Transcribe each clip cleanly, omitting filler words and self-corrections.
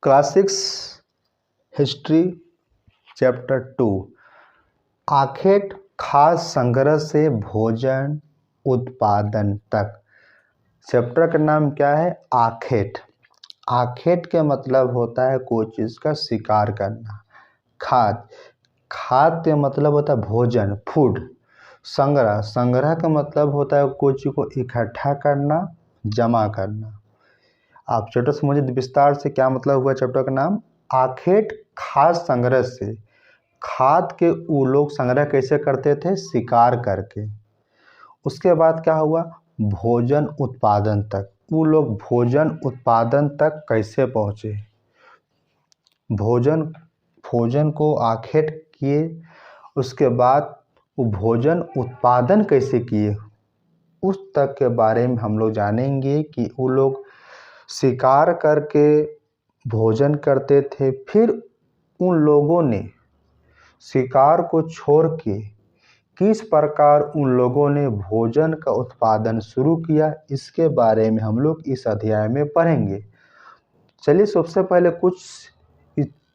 Class 6 history chapter 2 आखेट खास संग्रह से भोजन उत्पादन तक। चैप्टर का नाम क्या है? आखेट। आखेट के मतलब होता है कोई चीज़ का शिकार करना। खाद, खाद के मतलब होता है भोजन, फूड। संग्रह, संग्रह का मतलब होता है कोई चीज़ को इकट्ठा करना, जमा करना। आप चैप्टर समझिए विस्तार से, क्या मतलब हुआ चैप्टर का नाम? आखेट खास संग्रह से। खाद के वो लोग संग्रह कैसे करते थे? शिकार करके। उसके बाद क्या हुआ? भोजन उत्पादन तक। वो लोग भोजन उत्पादन तक कैसे पहुँचे? भोजन को आखेट किए, उसके बाद वो भोजन उत्पादन कैसे किए, उस तक के बारे में हम लोग जानेंगे कि वो लोग शिकार करके भोजन करते थे। फिर उन लोगों ने शिकार को छोड़ के किस प्रकार उन लोगों ने भोजन का उत्पादन शुरू किया, इसके बारे में हम लोग इस अध्याय में पढ़ेंगे। चलिए सबसे पहले कुछ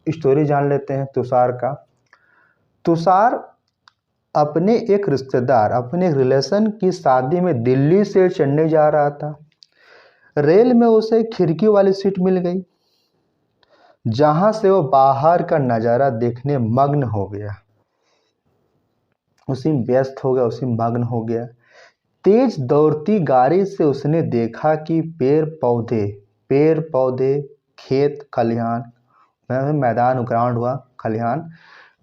स्टोरी जान लेते हैं तुषार का। तुषार अपने एक रिश्तेदार, अपने एक रिलेशन की शादी में दिल्ली से चेन्नई जा रहा था। रेल में उसे खिड़की वाली सीट मिल गई, जहां से वो बाहर का नज़ारा देखने मग्न हो गया। उसी में व्यस्त हो गया, उसी में मग्न हो गया। तेज दौड़ती गाड़ी से उसने देखा कि पेड़ पौधे, खेत खलिहान, मैदान ग्राउंड हुआ, खलिहान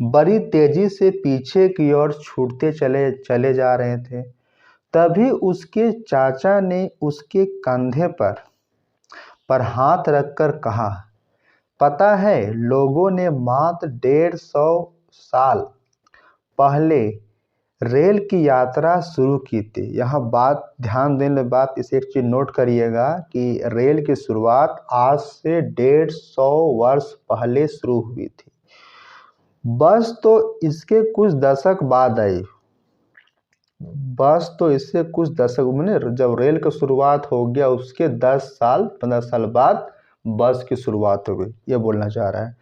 बड़ी तेजी से पीछे की ओर छूटते चले जा रहे थे। तभी उसके चाचा ने उसके कंधे पर हाथ रखकर कहा, पता है, लोगों ने मात्र 150 साल पहले रेल की यात्रा शुरू की थी। यहाँ बात ध्यान देने बात इसे एक चीज नोट करिएगा कि रेल की शुरुआत आज से 150 वर्ष पहले शुरू हुई थी। बस तो इसके कुछ दशक बाद आई। बस तो इससे कुछ दशक मैंने जब रेल की शुरुआत हो गया उसके 15 साल बाद बस की शुरुआत हो गई, ये बोलना चाह रहा है।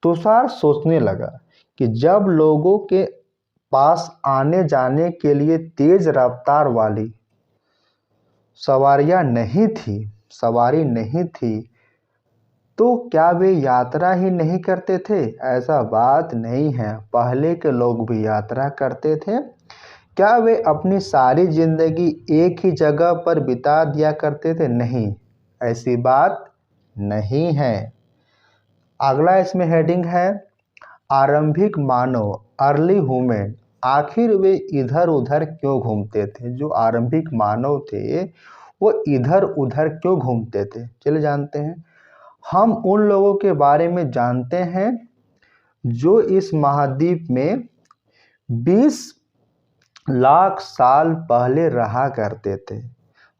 तुषार सोचने लगा कि जब लोगों के पास आने जाने के लिए तेज रफ्तार वाली सवारी नहीं थी, तो क्या वे यात्रा ही नहीं करते थे? ऐसा बात नहीं है, पहले के लोग भी यात्रा करते थे। क्या वे अपनी सारी जिंदगी एक ही जगह पर बिता दिया करते थे? नहीं, ऐसी बात नहीं है। अगला इसमें हेडिंग है आरंभिक मानव, अर्ली ह्यूमन। आखिर वे इधर उधर क्यों घूमते थे? जो आरंभिक मानव थे वो इधर उधर क्यों घूमते थे? चलिए जानते हैं। हम उन लोगों के बारे में जानते हैं जो इस महाद्वीप में 20 लाख साल पहले रहा करते थे।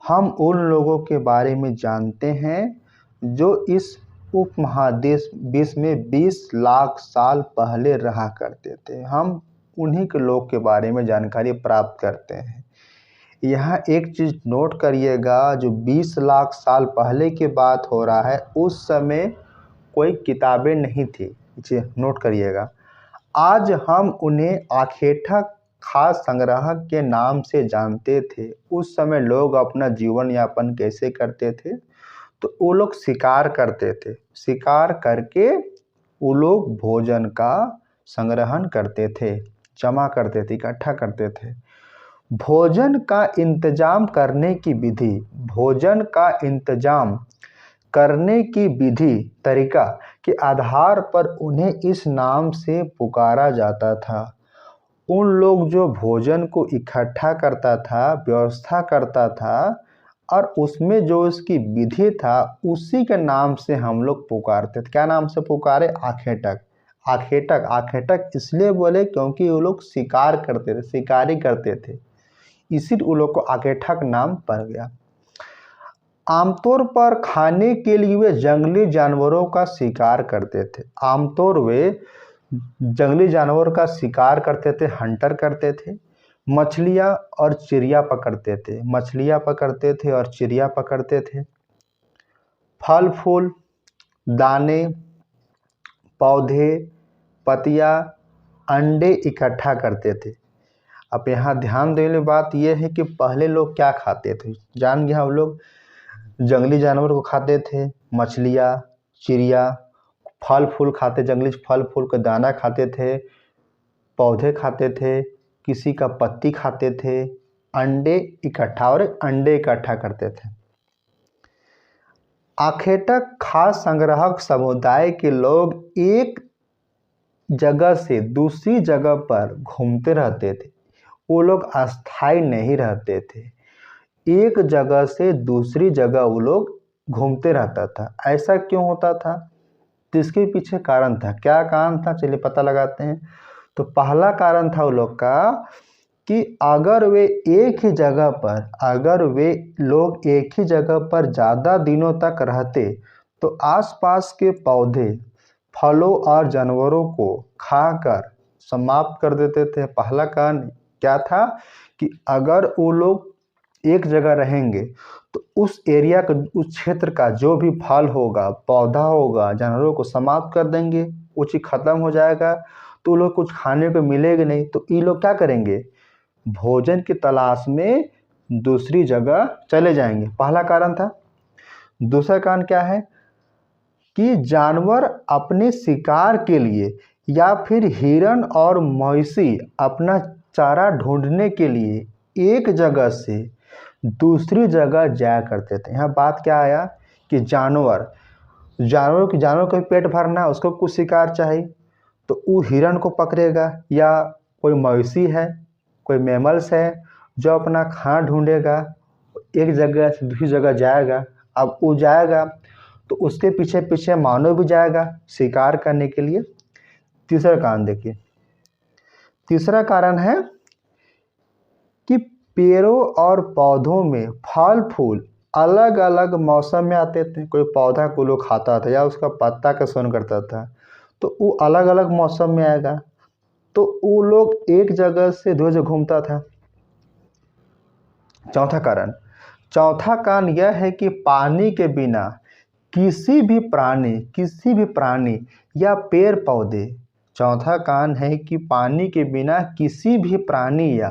हम उन लोगों के बारे में जानते हैं जो इस उपमहादेश में 20 लाख साल पहले रहा करते थे। हम उन्हीं के लोग के बारे में जानकारी प्राप्त करते हैं। यहाँ एक चीज़ नोट करिएगा, जो 20 लाख साल पहले की बात हो रहा है, उस समय कोई किताबें नहीं थी, इसे नोट करिएगा। आज हम उन्हें आखेटा खास संग्रह के नाम से जानते थे। उस समय लोग अपना जीवन यापन कैसे करते थे? तो वो लोग शिकार करते थे। शिकार करके वो लोग भोजन का संग्रहण करते थे, जमा करते थे, इकट्ठा करते थे। भोजन का इंतजाम करने की विधि तरीका के आधार पर उन्हें इस नाम से पुकारा जाता था। उन लोग जो भोजन को इकट्ठा करता था, व्यवस्था करता था, और उसमें जो उसकी विधि था, उसी के नाम से हम लोग पुकारते थे। क्या नाम से पुकारे? आखेटक। आखेटक इसलिए बोले क्योंकि वो लोग शिकार करते थे, शिकारी करते थे, इसीलिए उन लोग को आखेटक नाम पड़ गया। आमतौर पर खाने के लिए वे जंगली जानवरों का शिकार करते थे। आमतौर वे जंगली जानवर का शिकार करते थे, हंटर करते थे। मछलियाँ और चिड़िया पकड़ते थे। फल फूल दाने, पौधे, पत्तियाँ, अंडे इकट्ठा करते थे। अब यहाँ ध्यान देने वाली बात यह है कि पहले लोग क्या खाते थे, जान गया हम लोग जंगली जानवर को खाते थे, मछलियाँ, चिड़िया, फल फूल खाते, जंगली फल फूल का दाना खाते थे, पौधे खाते थे, किसी का पत्ती खाते थे, अंडे इकट्ठा करते थे। आखेटक खास संग्राहक समुदाय के लोग एक जगह से दूसरी जगह पर घूमते रहते थे। वो लोग अस्थायी नहीं रहते थे, एक जगह से दूसरी जगह वो लोग घूमते रहता था। ऐसा क्यों होता था, तो इसके पीछे कारण था। क्या कारण था, चलिए पता लगाते हैं। तो पहला कारण था वो लोग का कि अगर वे एक ही जगह पर लोग एक ही जगह पर ज़्यादा दिनों तक रहते तो आसपास के पौधे, फलों और जानवरों को खाकर समाप्त कर देते थे। पहला कारण क्या था कि अगर वो लोग एक जगह रहेंगे तो उस एरिया का, उस क्षेत्र का जो भी फल होगा, पौधा होगा, जानवरों को समाप्त कर देंगे, वो चीज़ खत्म हो जाएगा, तो लोग कुछ खाने को मिलेगा नहीं। तो ये लोग क्या करेंगे, भोजन की तलाश में दूसरी जगह चले जाएंगे। पहला कारण था। दूसरा कारण क्या है कि जानवर अपने शिकार के लिए या फिर हिरण और मवेशी अपना चारा ढूंढने के लिए एक जगह से दूसरी जगह जाया करते थे। यहाँ बात क्या आया कि जानवर को पेट भरना, उसको कुछ शिकार चाहिए, तो वो हिरण को पकड़ेगा, या कोई मवेशी है, कोई मैमल्स है जो अपना खाना ढूंढेगा, एक जगह से दूसरी जगह जाएगा। अब वो जाएगा तो उसके पीछे पीछे मानव भी जाएगा शिकार करने के लिए। तीसरा कारण देखिए, तीसरा कारण है कि पेड़ों और पौधों में फल फूल अलग अलग मौसम में आते थे। कोई पौधा को लोग खाता था या उसका पत्ता का सेवन करता था, तो वो अलग अलग मौसम में आएगा, तो वो लोग एक जगह से दूसरी जगह घूमता था। चौथा कारण यह है कि पानी के बिना किसी भी प्राणी या पेड़ पौधे, चौथा कारण है कि पानी के बिना किसी भी प्राणी या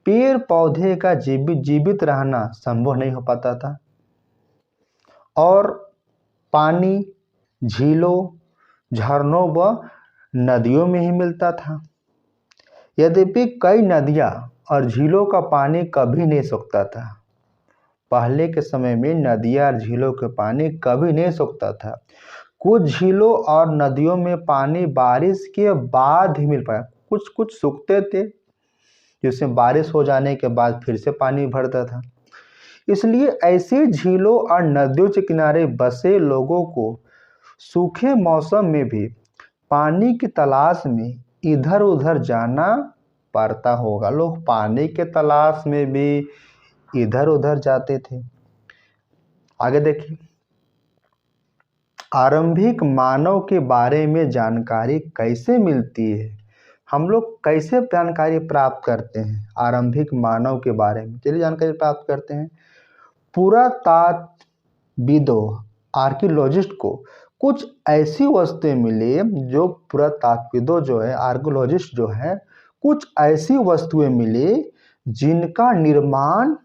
पेड़ पौधे का जीवित रहना संभव नहीं हो पाता था। और पानी झीलों, झरनों व नदियों में ही मिलता था। यद्यपि कई नदियाँ और झीलों का पानी कभी नहीं सूखता था। पहले के समय में नदियाँ और झीलों के पानी कभी नहीं सूखता था। कुछ झीलों और नदियों में पानी बारिश के बाद ही मिल पाया, कुछ सूखते थे जिसमें बारिश हो जाने के बाद फिर से पानी भरता था। इसलिए ऐसी झीलों और नदियों के किनारे बसे लोगों को सूखे मौसम में भी पानी की तलाश में इधर उधर जाना पड़ता होगा। लोग पानी के तलाश में भी इधर उधर जाते थे। आगे देखिए, आरंभिक मानव के बारे में जानकारी कैसे मिलती है, हम लोग कैसे जानकारी प्राप्त करते हैं आरंभिक मानव के बारे में, चलिए जानकारी प्राप्त करते हैं। पुरातात्वविदों, आर्कियोलॉजिस्ट को कुछ ऐसी वस्तुएं मिली जो पुरातात्वविदों जो है, आर्कियोलॉजिस्ट जो है, कुछ ऐसी वस्तुएं मिली जिनका निर्माण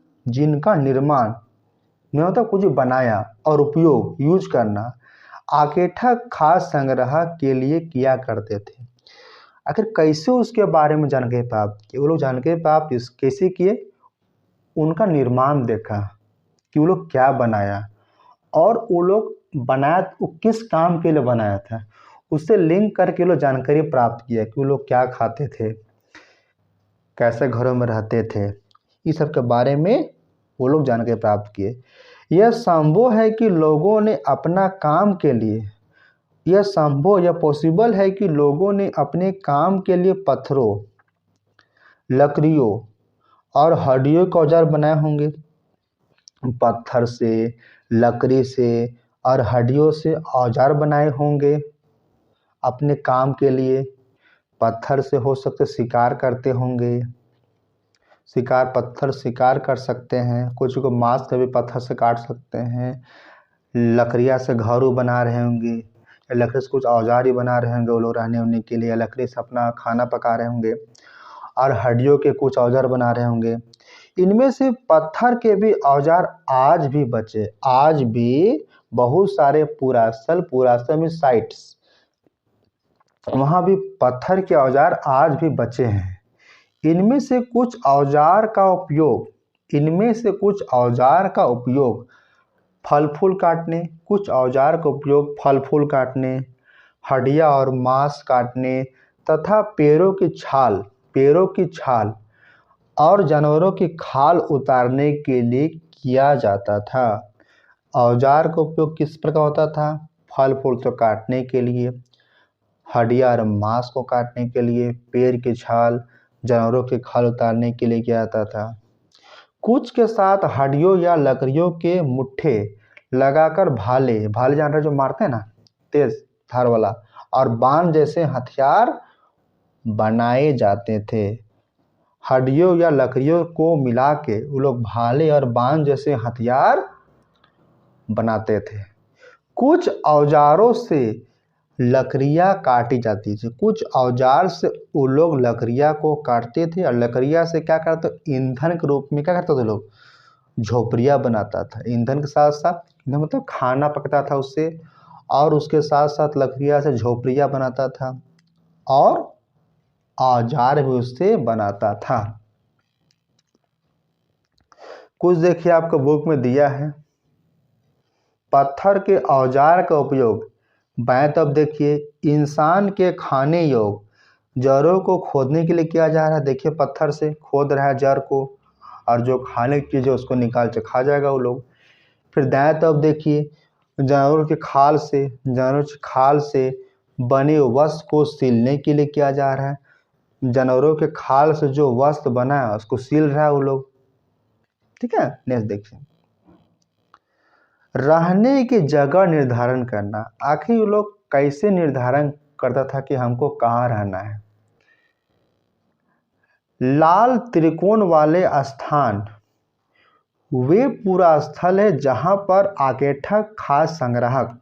नहीं होता, कुछ बनाया और उपयोग यूज करना आखेटक खास संग्रह के लिए किया करते थे। आखिर कैसे उसके बारे में जानकारी प्राप्त की, वो लोग जानकारी प्राप्त कैसे किए, उनका निर्माण देखा कि वो लोग क्या बनाया, और वो लोग बनाया वो किस काम के लिए बनाया था, उससे लिंक करके लोग जानकारी प्राप्त किया कि वो लोग क्या खाते थे, कैसे घरों में रहते थे, इस सब के बारे में वो लोग जानकारी प्राप्त किए। यह संभव है कि लोगों ने अपना काम के लिए, यह पॉसिबल है कि लोगों ने अपने काम के लिए पत्थरों, लकड़ियों और हड्डियों के औजार बनाए होंगे। पत्थर से, लकड़ी से और हड्डियों से औजार बनाए होंगे अपने काम के लिए। पत्थर से हो सकते शिकार करते होंगे, पत्थर शिकार कर सकते हैं, कुछ को मांस कभी पत्थर से काट सकते हैं, लकड़ियाँ से घर बना रहे होंगे, या लकड़ी से कुछ औजार ही बना रहे होंगे वो लोग रहने उन्ने के लिए, या लकड़ी से अपना खाना पका रहे होंगे, और हड्डियों के कुछ औजार बना रहे होंगे। इनमें से पत्थर के भी औजार आज भी बचे, आज भी बहुत सारे पुरास्थल में साइट्स, वहाँ भी पत्थर के औजार आज भी बचे हैं। इनमें से कुछ औजार का उपयोग फल फूल काटने, कुछ औजार का उपयोग फल फूल काटने, हड्डियाँ और मांस काटने तथा पेड़ों की छाल और जानवरों की खाल उतारने के लिए किया जाता था। औजार का उपयोग किस प्रकार होता था? फल फूल को काटने के लिए, हड्डियाँ और मांस को काटने के लिए, पेड़ की छाल, जानवरों की खाल उतारने के लिए किया जाता था। कुछ के साथ हड्डियों या लकड़ियों के मुट्ठे लगाकर भाले जान रहे जो मारते हैं ना तेज धार वाला, और बाण जैसे हथियार बनाए जाते थे। हड्डियों या लकड़ियों को मिला के वो लोग भाले और बाण जैसे हथियार बनाते थे। कुछ औजारों से लकड़ियाँ काटी जाती थी, कुछ औजार से वो लोग लकड़ियाँ को काटते थे, और लकड़ियाँ से क्या करते, ईंधन के रूप में क्या करते थे लोग, झोपड़ियाँ बनाता था। ईंधन के साथ साथ मतलब खाना पकता था उससे, और उसके साथ साथ लकड़ियाँ से झोपड़ियाँ बनाता था, और औजार भी उससे बनाता था। कुछ देखिए आपको बुक में दिया है, पत्थर के औजार का उपयोग बाएं तरफ देखिए इंसान के खाने योग जड़ों को खोदने के लिए किया जा रहा है। देखिए पत्थर से खोद रहा है जड़ को, और जो खाने की चीज़ है उसको निकाल के खा जाएगा वो लोग। फिर दाएं तरफ देखिए जानवरों की खाल से बने वस्त्र को सिलने के लिए किया जा रहा है। जानवरों के खाल से जो वस्त्र बना है उसको सिल रहा है वो लोग। ठीक है, नेक्स्ट देखिए, रहने की जगह निर्धारण करना। आखिर वो लोग कैसे निर्धारण करता था कि हमको कहाँ रहना है? लाल त्रिकोण वाले स्थान वे पूरा स्थल है जहां पर आकेठक खास संग्राहक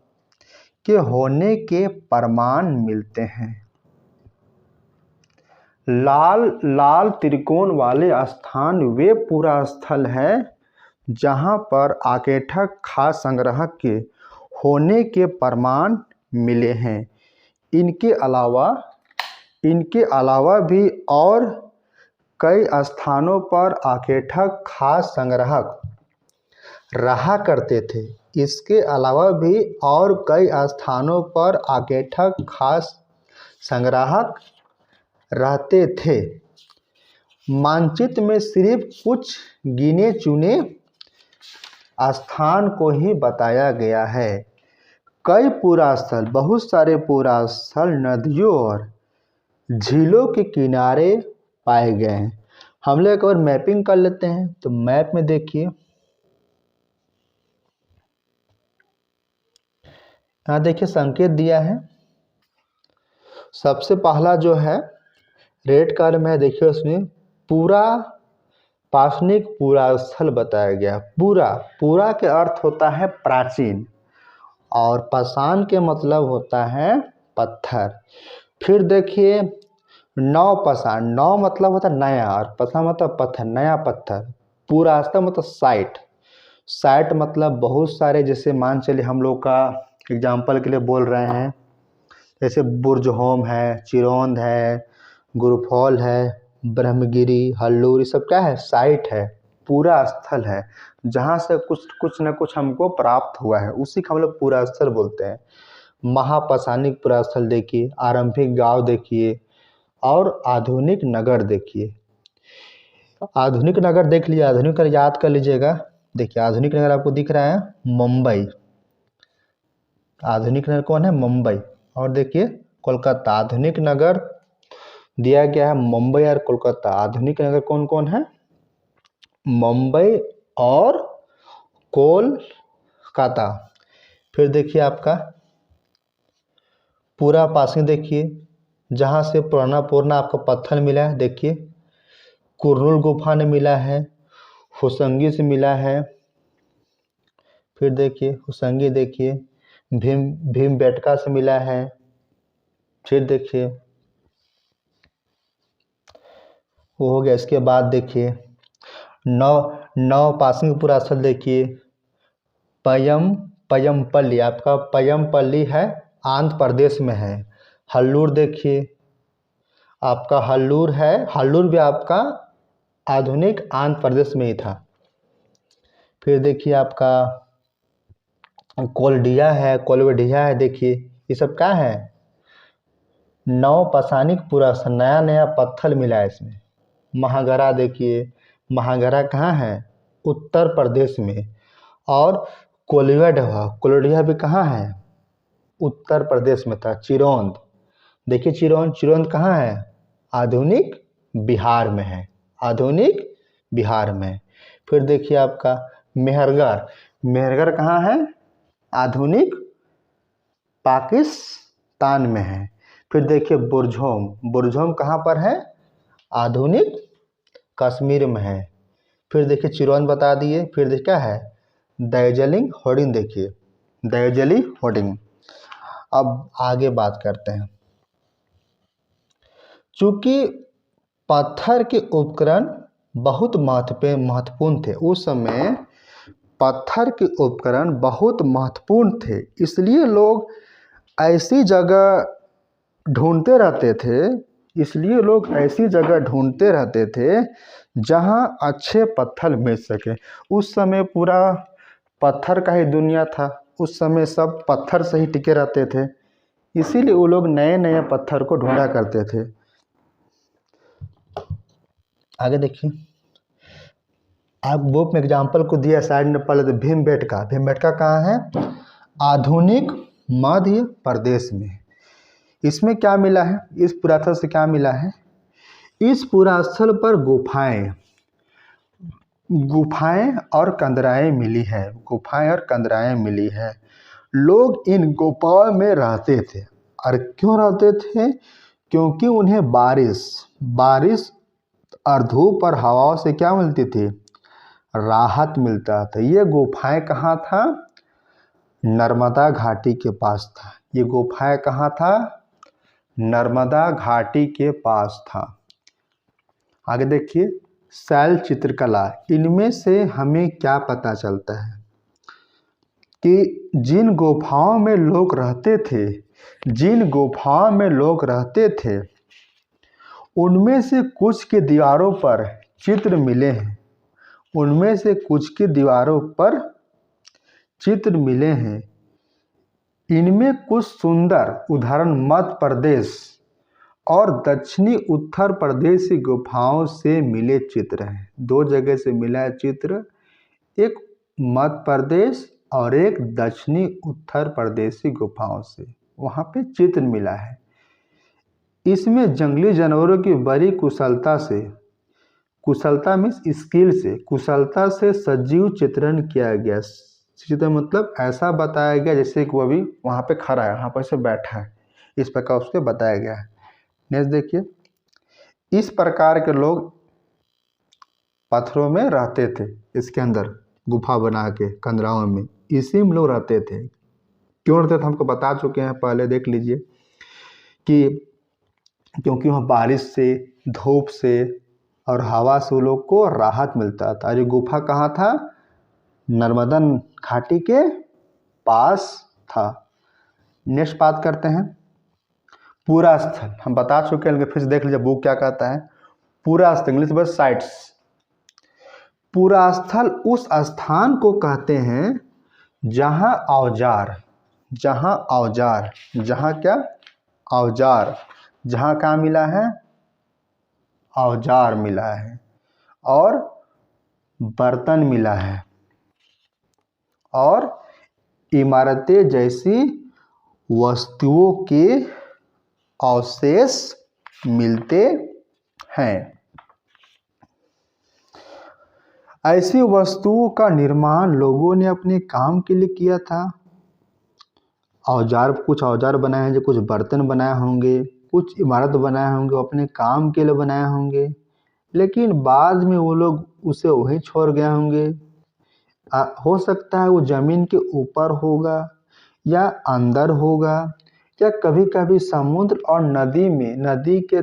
के होने के प्रमाण मिलते हैं। लाल त्रिकोण वाले स्थान वे पूरा स्थल है जहां पर आकेठक खास संग्राहक के होने के प्रमाण मिले हैं। इनके अलावा भी और कई स्थानों पर आकेठक खास संग्राहक रहा करते थे। इसके अलावा भी और कई स्थानों पर आकेठक खास संग्राहक रहते थे। मानचित्र में सिर्फ कुछ गिने चुने स्थान को ही बताया गया है। बहुत सारे पुरास्थल नदियों और झीलों के किनारे पाए गए हैं। हम लोग एक बार मैपिंग कर लेते हैं। तो मैप में देखिए, यहाँ देखिए संकेत दिया है। सबसे पहला जो है रेड कलर में देखिए, उसमें पूरा पाषाणिक पुरास्थल बताया गया। पूरा के अर्थ होता है प्राचीन, और पाषाण के मतलब होता है पत्थर। फिर देखिए नवपाषाण, नव मतलब होता है नया, और पाषाण मतलब पत्थर, नया पत्थर। पुरास्थल मतलब साइट मतलब बहुत सारे, जैसे मान चलिए हम लोग का एग्जाम्पल के लिए बोल रहे हैं, जैसे बुर्जहोम है, चिरौंद है, गुरुफॉल है, ब्रह्मगिरी, हल्लूर, ये सब क्या है, साइट है, पूरा स्थल है जहाँ से कुछ न कुछ हमको प्राप्त हुआ है, उसी को हम लोग पूरा स्थल बोलते हैं। महापाषाणिक पुरास्थल देखिए, आरंभिक गांव देखिए, और आधुनिक नगर देखिए। आधुनिक नगर देख लीजिए, आधुनिक नगर याद कर लीजिएगा। देखिए आधुनिक नगर आपको दिख रहा है मुंबई, आधुनिक नगर कौन है, मुंबई। और देखिए कोलकाता, आधुनिक नगर दिया गया है मुंबई और कोलकाता। आधुनिक नगर कौन कौन है, मुंबई और कोलकाता। फिर देखिए आपका पूरा पासिंग देखिए, जहाँ से पुराना आपको पत्थर मिला है। देखिए कुरनूल गुफा ने मिला है, होसंगी से मिला है, फिर देखिए हुसंगी, देखिए भीम भीमबेटका से मिला है। फिर देखिए वो हो गया। इसके बाद देखिए नव नवपाषाणपुरा स्थल, देखिए पयमपल्ली, आपका पयमपल्ली है, आंध्र प्रदेश में है। हल्लूर देखिए आपका हल्लूर है, हल्लूर भी आपका आधुनिक आंध्र प्रदेश में ही था। फिर देखिए आपका कोलडिया है, कोलवडिया है, देखिए ये सब क्या है, नवपाषाणिक पुरा से नया नया पत्थर मिला है इसमें। महागरा देखिए, महागरा कहाँ है, उत्तर प्रदेश में। और कोलडिया भी कहाँ है, उत्तर प्रदेश में था। चिरौंद देखिए, चिरौंद कहाँ है, आधुनिक बिहार में है, आधुनिक बिहार में। फिर देखिए आपका मेहरगढ़ कहाँ है, आधुनिक पाकिस्तान में है। फिर देखिए बुरझोम कहाँ पर है, आधुनिक कश्मीर में है। फिर देखिए चिरौंद बता दिए। फिर देखिए क्या है, दार्जिलिंग होर्डिंग, देखिए दार्जिलिंग होर्डिंग। अब आगे बात करते हैं। चूंकि पत्थर के उपकरण बहुत महत्वपूर्ण थे उस समय, पत्थर के उपकरण बहुत महत्वपूर्ण थे, इसलिए लोग ऐसी जगह ढूंढते रहते थे, इसलिए लोग ऐसी जगह ढूंढते रहते थे जहां अच्छे पत्थर मिल सके। उस समय पूरा पत्थर का ही दुनिया था, उस समय सब पत्थर से ही टिके रहते थे, इसीलिए वो लोग नए नए पत्थर को ढूंढा करते थे। आगे देखिए, आप बुक में एग्जाम्पल को दिया साइड में, पहले तो भीमबेटका कहाँ है, आधुनिक मध्य प्रदेश में। इसमें क्या मिला है, इस पुरातन से क्या मिला है, इस पुरास्थल पर गुफाएं और कंदराएं मिली है, गुफाएं और कंदराएं मिली है। लोग इन गुफाओं में रहते थे, और क्यों रहते थे, क्योंकि उन्हें बारिश और धूप और हवाओं से क्या मिलती थी, राहत मिलता था। ये गुफाएं कहाँ था, नर्मदा घाटी के पास था। ये गुफाएं कहाँ था, नर्मदा घाटी के पास था। आगे देखिए शैल चित्रकला, इनमें से हमें क्या पता चलता है कि जिन गुफाओं में लोग रहते थे उनमें से कुछ की दीवारों पर चित्र मिले हैं, उनमें से कुछ की दीवारों पर चित्र मिले हैं। इनमें कुछ सुंदर उदाहरण मध्य प्रदेश और दक्षिणी उत्तर प्रदेश की गुफाओं से मिले चित्र हैं। दो जगह से मिला है चित्र, एक मध्य प्रदेश और एक दक्षिणी उत्तर प्रदेश की गुफाओं से, वहाँ पे चित्र मिला है। इसमें जंगली जानवरों की बड़ी कुशलता मीन्स स्किल से, कुशलता से सजीव चित्रण किया गया। चित्र मतलब ऐसा बताया गया जैसे कि वो अभी वहाँ पे खड़ा है, वहाँ पर से बैठा है, इस प्रकार उसको बताया गया है। नेक्स्ट देखिए, इस प्रकार के लोग पत्थरों में रहते थे, इसके अंदर गुफा बना के कंदराओं में, इसी में लोग रहते थे। क्यों रहते थे हमको बता चुके हैं पहले, देख लीजिए कि क्योंकि वहाँ बारिश से, धूप से और हवा से वो लोग को राहत मिलता था। ये गुफा कहाँ था, नर्मदा घाटी के पास था। नेक्स्ट बात करते हैं पूरा स्थल, हम बता चुके हैं, फिर से देख लीजिए बुक क्या कहता है। पूरा स्थल इंग्लिश में साइट्स, पूरा स्थल उस स्थान को कहते हैं जहाँ क्या मिला है, औजार मिला है और बर्तन मिला है और इमारतें जैसी वस्तुओं के अवशेष मिलते हैं। ऐसी वस्तुओं का निर्माण लोगों ने अपने काम के लिए किया था। कुछ औजार बनाए हैं, जो कुछ बर्तन बनाए होंगे, कुछ इमारत बनाए होंगे, अपने काम के लिए बनाए होंगे, लेकिन बाद में वो लोग उसे वहीं छोड़ गए होंगे। हो सकता है वो ज़मीन के ऊपर होगा या अंदर होगा या कभी कभी समुद्र और नदी के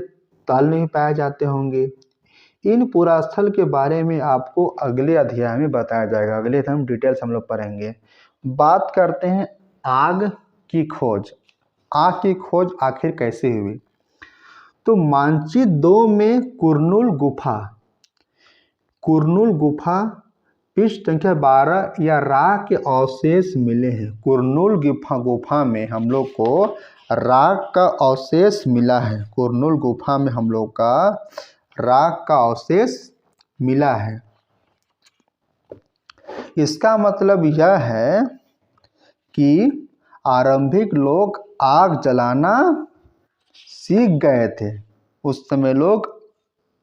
तल में पाए जाते होंगे। इन पुरास्थल के बारे में आपको अगले अध्याय में बताया जाएगा। अगले हम डिटेल्स हम लोग पढ़ेंगे। बात करते हैं आग की खोज। आग की खोज आखिर कैसे हुई? तो मानचित्र 2 में कुरनूल गुफा पृष्ठ संख्या 12 या राख के अवशेष मिले हैं। कुरनूल गुफा में हम लोग को राख का अवशेष मिला है। कुरनूल गुफा में हम लोग का राख का अवशेष मिला है। इसका मतलब यह है कि आरंभिक लोग आग जलाना सीख गए थे। उस समय लोग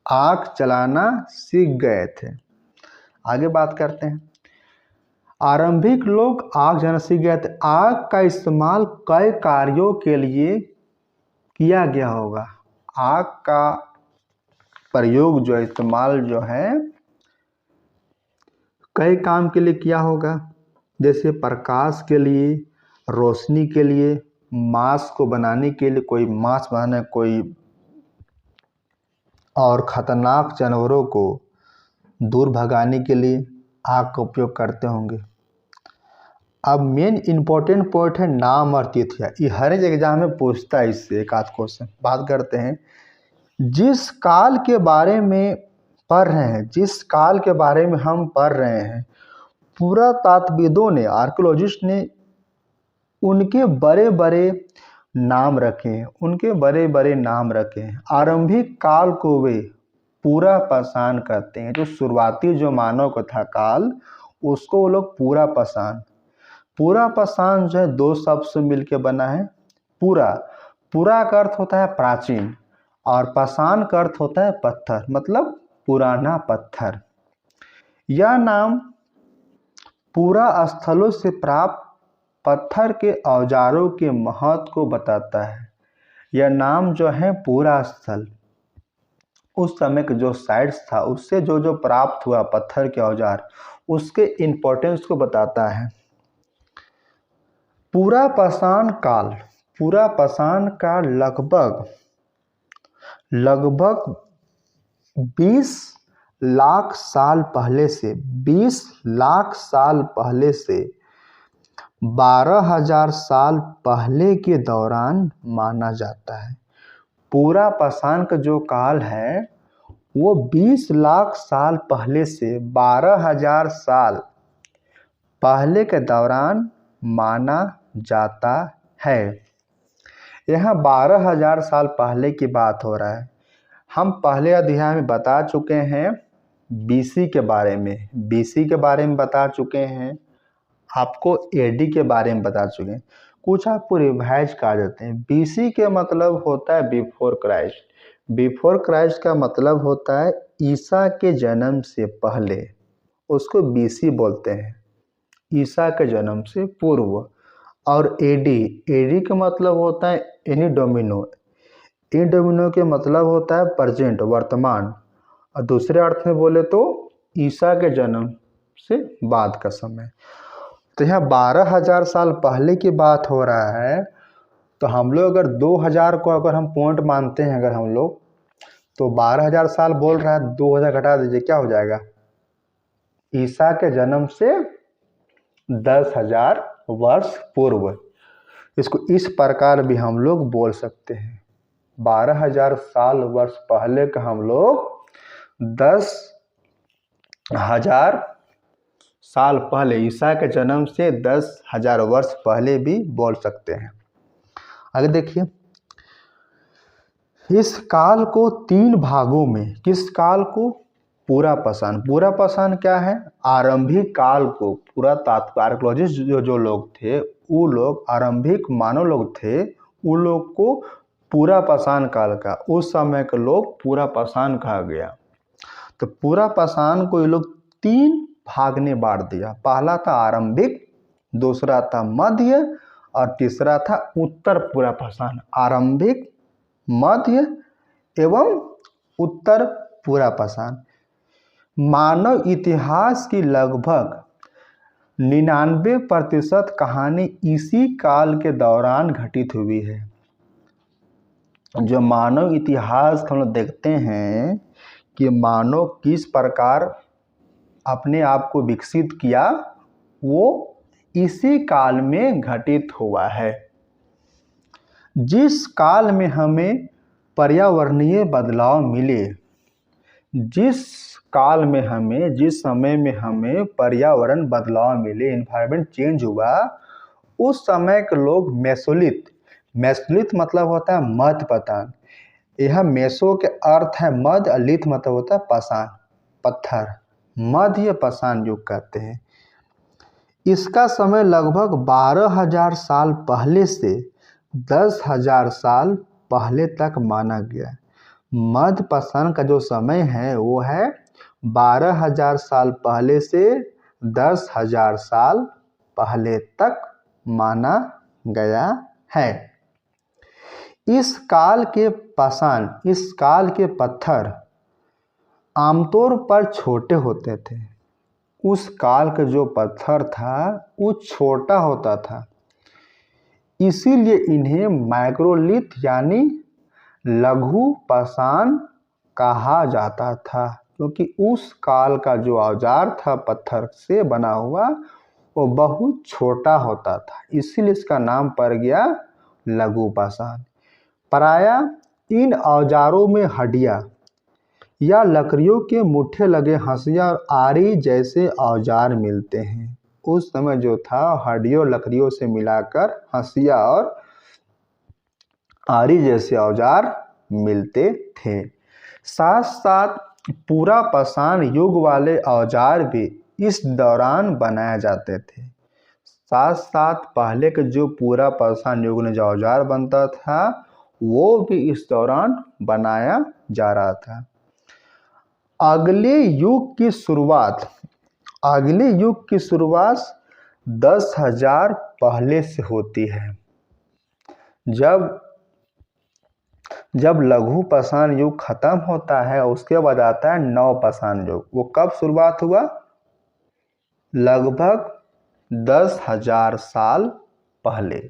आग जलाना सीख गए थे। आगे बात करते हैं। आरंभिक लोग आग जलाना सीख गए थे। आग का इस्तेमाल कई कार्यों के लिए किया गया होगा। आग का प्रयोग जो इस्तेमाल जो है कई काम के लिए किया होगा, जैसे प्रकाश के लिए, रोशनी के लिए, मांस को बनाने के लिए, कोई मांस बनाना, कोई और खतरनाक जानवरों को दूर भगाने के लिए आग का उपयोग करते होंगे। अब मेन इम्पोर्टेंट पॉइंट है नाम और तिथियाँ। ये हर एक एग्जाम में पूछता है, इससे एक आध क्वेश्चन। बात करते हैं जिस काल के बारे में पढ़ रहे हैं, जिस काल के बारे में हम पढ़ रहे हैं, पुरातत्वविदों ने, आर्कियोलॉजिस्ट ने उनके बड़े बड़े नाम रखे हैं, उनके बड़े बड़े नाम रखे हैं। आरंभिक काल को वे पूरा पाषाण कहते हैं। जो शुरुआती जो मानव का था काल, उसको वो लोग पूरा पाषाण जो है 2 शब्द से मिलकर बना है। पूरा का अर्थ होता है प्राचीन और पाषाण का अर्थ होता है पत्थर, मतलब पुराना पत्थर। यह नाम पूरा स्थलों से प्राप्त पत्थर के औजारों के महत्व को बताता है। यह नाम जो है पूरा स्थल, उस समय का जो साइट्स था उससे जो प्राप्त हुआ पत्थर के औजार, उसके इम्पोर्टेंस को बताता है। पूरा पाषाण काल लगभग 20 लाख साल पहले से 12,000 साल पहले के दौरान माना जाता है। पूरा पाषाण का जो काल है वो 20 लाख साल पहले से 12,000 साल पहले के दौरान माना जाता है। यहाँ 12,000 साल पहले की बात हो रहा है। हम पहले अध्याय में बता चुके हैं बीसी के बारे में बता चुके हैं, आपको एडी के बारे में बता चुके हैं। कुछ आपको रिवाइज कर देते हैं। बीसी के मतलब होता है बिफोर क्राइस्ट। बिफोर क्राइस्ट का मतलब होता है ईसा के जन्म से पहले, उसको बीसी बोलते हैं, ईसा के जन्म से पूर्व। और एडी का मतलब होता है एनी डोमिनो के मतलब होता है प्रेजेंट, वर्तमान। और दूसरे अर्थ में बोले तो ईसा के जन्म से बाद का समय। तो यहाँ 12,000 साल पहले की बात हो रहा है। तो हम लोग अगर 2000 को अगर हम पॉइंट मानते हैं, अगर हम लोग, तो 12,000 साल बोल रहा है, 2000 घटा दीजिए, क्या हो जाएगा? ईसा के जन्म से 10,000 वर्ष पूर्व। इसको इस प्रकार भी हम लोग बोल सकते हैं। 12,000 साल वर्ष पहले का हम लोग 10,000 साल पहले, ईसा के जन्म से 10,000 वर्ष पहले भी बोल सकते हैं। आगे देखिए, इस काल को 3 भागों में, किस काल को? पूरा पाषाण क्या है? आरंभिक काल को। पूरा आर्कियोलॉजिस्ट जो लोग थे, वो लोग आरंभिक मानव लोग थे, वो लोग को पूरा पाषाण काल का, उस समय के लोग पूरा पाषाण कहा गया। तो पूरा पाषाण को ये लोग 3 भाग ने बांट दिया। पहला था आरंभिक, दूसरा था मध्य और तीसरा था उत्तर पूरा पाषाण। आरंभिक, मध्य एवं उत्तर पूरा पाषाण। मानव इतिहास की लगभग 99% कहानी इसी काल के दौरान घटित हुई है। जो मानव इतिहास हम लोग देखते हैं कि मानव किस प्रकार अपने आप को विकसित किया, वो इसी काल में घटित हुआ है। जिस काल में हमें पर्यावरणीय बदलाव मिले, जिस समय में हमें पर्यावरण बदलाव मिले, इन्वायरमेंट चेंज हुआ, उस समय के लोग मेसोलिथ मतलब होता है मध्य पाषाण। यह मेसो के अर्थ है मध्य और लिथ मतलब होता है पाषाण, पत्थर, मध्य पाषाण युग कहते हैं। इसका समय लगभग 12,000 साल पहले से 10,000 साल पहले तक माना गया। मध्य पाषाण का जो समय है वो है 12,000 साल पहले से 10,000 साल पहले तक माना गया है। इस काल के पत्थर आमतौर पर छोटे होते थे। उस काल का जो पत्थर था वो छोटा होता था, इसीलिए इन्हें माइक्रोलिथ यानी लघु पाषाण कहा जाता था, क्योंकि उस काल का जो औजार था पत्थर से बना हुआ वो बहुत छोटा होता था, इसीलिए इसका नाम पड़ गया लघु पाषाण। प्रायः इन औजारों में हड्डियाँ या लकड़ियों के मुट्ठे लगे हंसिया और आरी जैसे औजार मिलते हैं। उस समय जो था हड्डियों लकड़ियों से मिलाकर हंसिया और आरी जैसे औजार मिलते थे। साथ साथ पूरा पाषाण युग वाले औजार भी इस दौरान बनाए जाते थे। साथ साथ पहले के जो पूरा पाषाण युग में जो औजार बनता था वो भी इस दौरान बनाया जा रहा था। अगले युग की शुरुआत 10,000 पहले से होती है। जब लघु पाषाण युग खत्म होता है उसके बाद आता है नव पाषाण युग। वो कब शुरुआत हुआ? लगभग 10,000 साल पहले।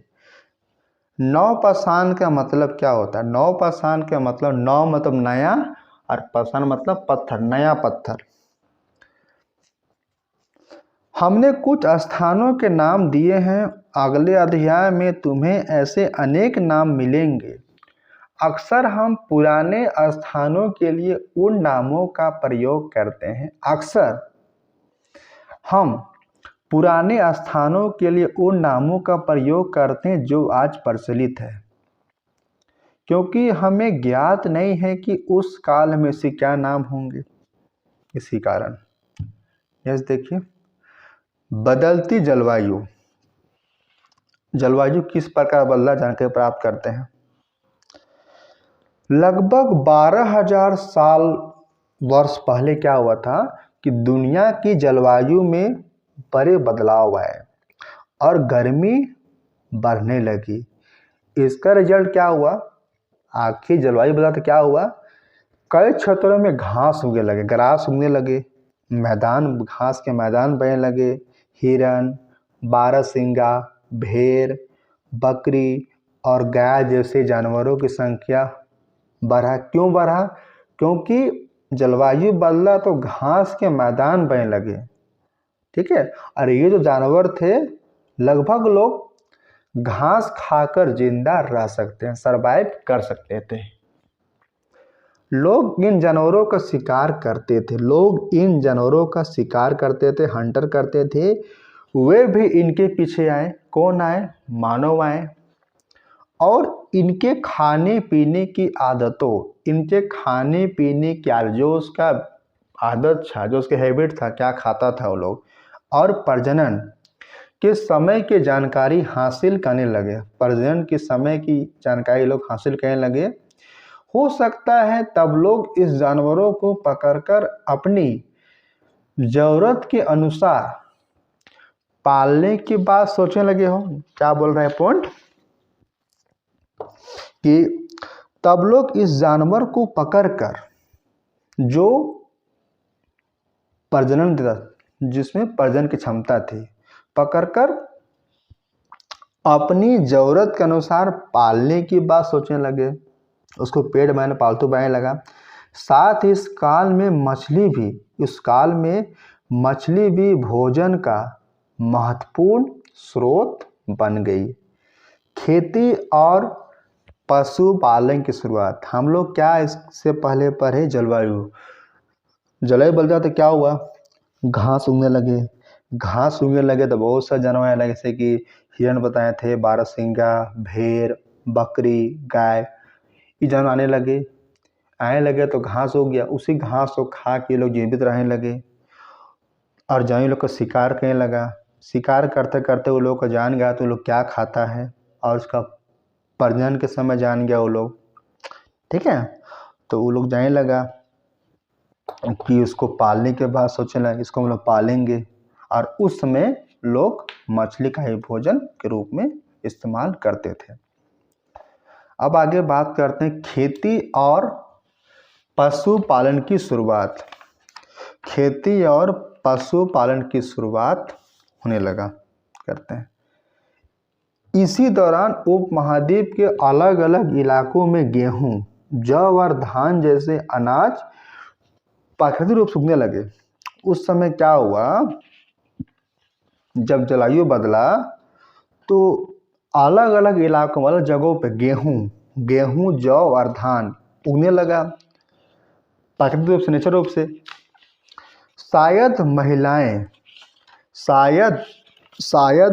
नव पाषाण का मतलब क्या होता है? नव पाषाण का मतलब नव मतलब नया और पाषाण मतलब पत्थर, नया पत्थर। हमने कुछ स्थानों के नाम दिए हैं, अगले अध्याय में तुम्हें ऐसे अनेक नाम मिलेंगे। अक्सर हम पुराने स्थानों के लिए उन नामों का प्रयोग करते हैं। अक्सर हम पुराने स्थानों के लिए उन नामों का प्रयोग करते हैं जो आज प्रचलित है, क्योंकि हमें ज्ञात नहीं है कि उस काल में से क्या नाम होंगे। इसी कारण देखिए, बदलती जलवायु किस प्रकार बदला जानकारी प्राप्त करते हैं। लगभग 12,000 वर्ष पहले क्या हुआ था कि दुनिया की जलवायु में बड़े बदलाव आए और गर्मी बढ़ने लगी। इसका रिजल्ट क्या हुआ? आखिर जलवायु बदला तो क्या हुआ? कई क्षेत्रों में घास उगने लगे, ग्रास उगने लगे, घास के मैदान बनने लगे। हिरन, बारहसिंगा, भेड़, बकरी और गाय जैसे जानवरों की संख्या बढ़ा। क्यों बढ़ा? क्योंकि जलवायु बदला तो घास के मैदान बनने लगे, ठीक है। और ये जो जानवर थे लगभग लोग घास खाकर जिंदा रह सकते हैं, सरवाइव कर सकते थे। लोग इन जानवरों का शिकार करते थे, हंटर करते थे। वे भी इनके पीछे आए। कौन आए? मानव आए। और इनके खाने पीने की जो उसका आदत था, जो उसके हैबिट था, क्या खाता था वो लोग, और प्रजनन के समय की जानकारी हासिल करने लगे। प्रजनन के समय की जानकारी लोग हासिल करने लगे। हो सकता है तब लोग इस जानवरों को पकड़कर अपनी जरूरत के अनुसार पालने की बात सोचने लगे हो। क्या बोल रहे हैं पॉइंट? कि तब लोग इस जानवर को पकड़कर जो प्रजनन देता, जिसमें प्रजनन की क्षमता थी, पकड़कर अपनी ज़रूरत के अनुसार पालने की बात सोचने लगे। उसको पेट मैंने पालतू बनाने लगा। साथ ही इस काल में मछली भी भोजन का महत्वपूर्ण स्रोत बन गई। खेती और पशुपालन की शुरुआत। हम लोग क्या इससे पहले पढ़े? जलवायु बदल गया तो क्या हुआ? घास उगने लगे तो बहुत सा जानवर आने लगे, जैसे कि हिरण बताए थे, बारहसिंगा, भेड़, बकरी, गाय, ये जानवर आने लगे तो घास हो गया। उसी घास को खा के लोग जीवित रहने लगे और जहाँ लोग का शिकार करने लगा। शिकार करते करते वो लोग को जान गया तो लोग क्या खाता है और उसका प्रजनन के समय जान गया वो लोग, ठीक है। तो वो लोग जाने लगा कि उसको पालने के बाद सोचने लगे इसको हम लोग पालेंगे, और उस समय लोग मछली का ही भोजन के रूप में इस्तेमाल करते थे। अब आगे बात करते हैं खेती और पशुपालन की शुरुआत। खेती और पशुपालन की शुरुआत होने लगा करते हैं। इसी दौरान उपमहाद्वीप के अलग अलग इलाकों में गेहूं, जौ और धान जैसे अनाज प्राकृतिक रूप से उगने लगे। उस समय क्या हुआ, जब जलवायु बदला तो अलग अलग इलाकों, अलग जगहों पे गेहूं, जौ और धान उगने लगा प्राकृतिक रूप से, नेचर रूप से। शायद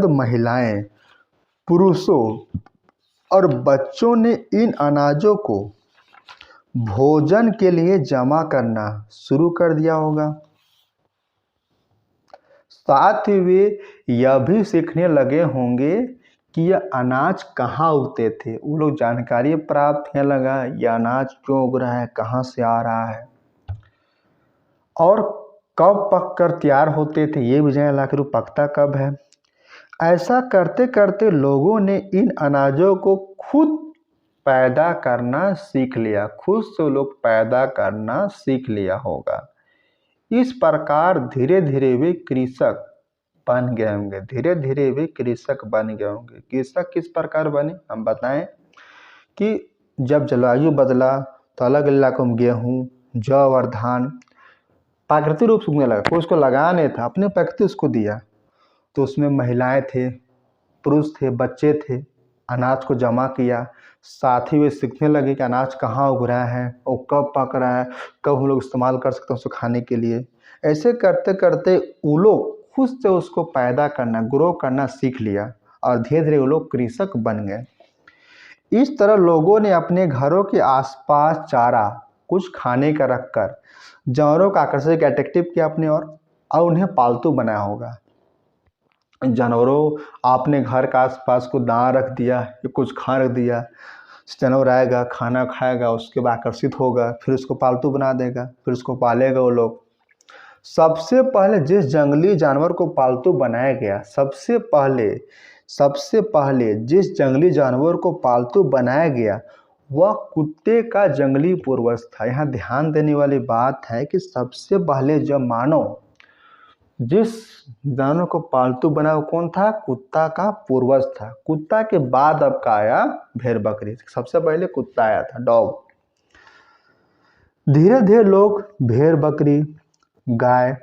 महिलाएं, पुरुषों और बच्चों ने इन अनाजों को भोजन के लिए जमा करना शुरू कर दिया होगा। साथ ही वे यह भी सीखने लगे होंगे कि यह अनाज कहाँ उगते थे। वो लोग जानकारी प्राप्त करने लगा यह अनाज क्यों उग रहा है, कहाँ से आ रहा है और कब पक कर तैयार होते थे, ये भी जाने लगा कि पकता कब है। ऐसा करते करते लोगों ने इन अनाजों को खुद पैदा करना सीख लिया, खुद से लोग पैदा करना सीख लिया होगा। इस प्रकार धीरे धीरे वे कृषक बन गए होंगे। कृषक किस प्रकार बने, हम बताएं कि जब जलवायु बदला तो अलग अलग इलाकों में गेहूँ, जौ और धान प्राकृतिक रूप से उगने लगा। कोई उसको लगा नहीं था, अपने प्रकृति उसको दिया। तो उसमें महिलाएं थे, पुरुष थे, बच्चे थे, अनाज को जमा किया। साथ ही वे सीखने लगे कि अनाज कहाँ उग रहा है और कब पक रहा है, कब हम लोग इस्तेमाल कर सकते हैं उसको खाने के लिए। ऐसे करते करते वो लोग खुद से उसको पैदा करना, ग्रो करना सीख लिया और धीरे धीरे वो लोग कृषक बन गए। इस तरह लोगों ने अपने घरों के आसपास चारा कुछ खाने का रखकर जानवरों का आकर्षक अट्रैक्टिव किया अपने और उन्हें पालतू बनाया होगा। जानवरों, आपने घर के आसपास को दाना रख दिया, कुछ खा रख दिया, जानवर आएगा, खाना खाएगा, उसके बाद आकर्षित होगा, फिर उसको पालतू बना देगा, फिर उसको पालेगा वो लोग। सबसे पहले जिस जंगली जानवर को पालतू बनाया गया, सबसे पहले जिस जंगली जानवर को पालतू बनाया गया वह कुत्ते का जंगली पूर्वज था। यहाँ ध्यान देने वाली बात है कि सबसे पहले जब मानव जिस जानवर को पालतू बना वो कौन था? कुत्ता का पूर्वज था। कुत्ता के बाद अब का आया भेड़ बकरी, सबसे पहले कुत्ता आया था, डॉग। धीरे धीरे लोग भेड़ बकरी, गाय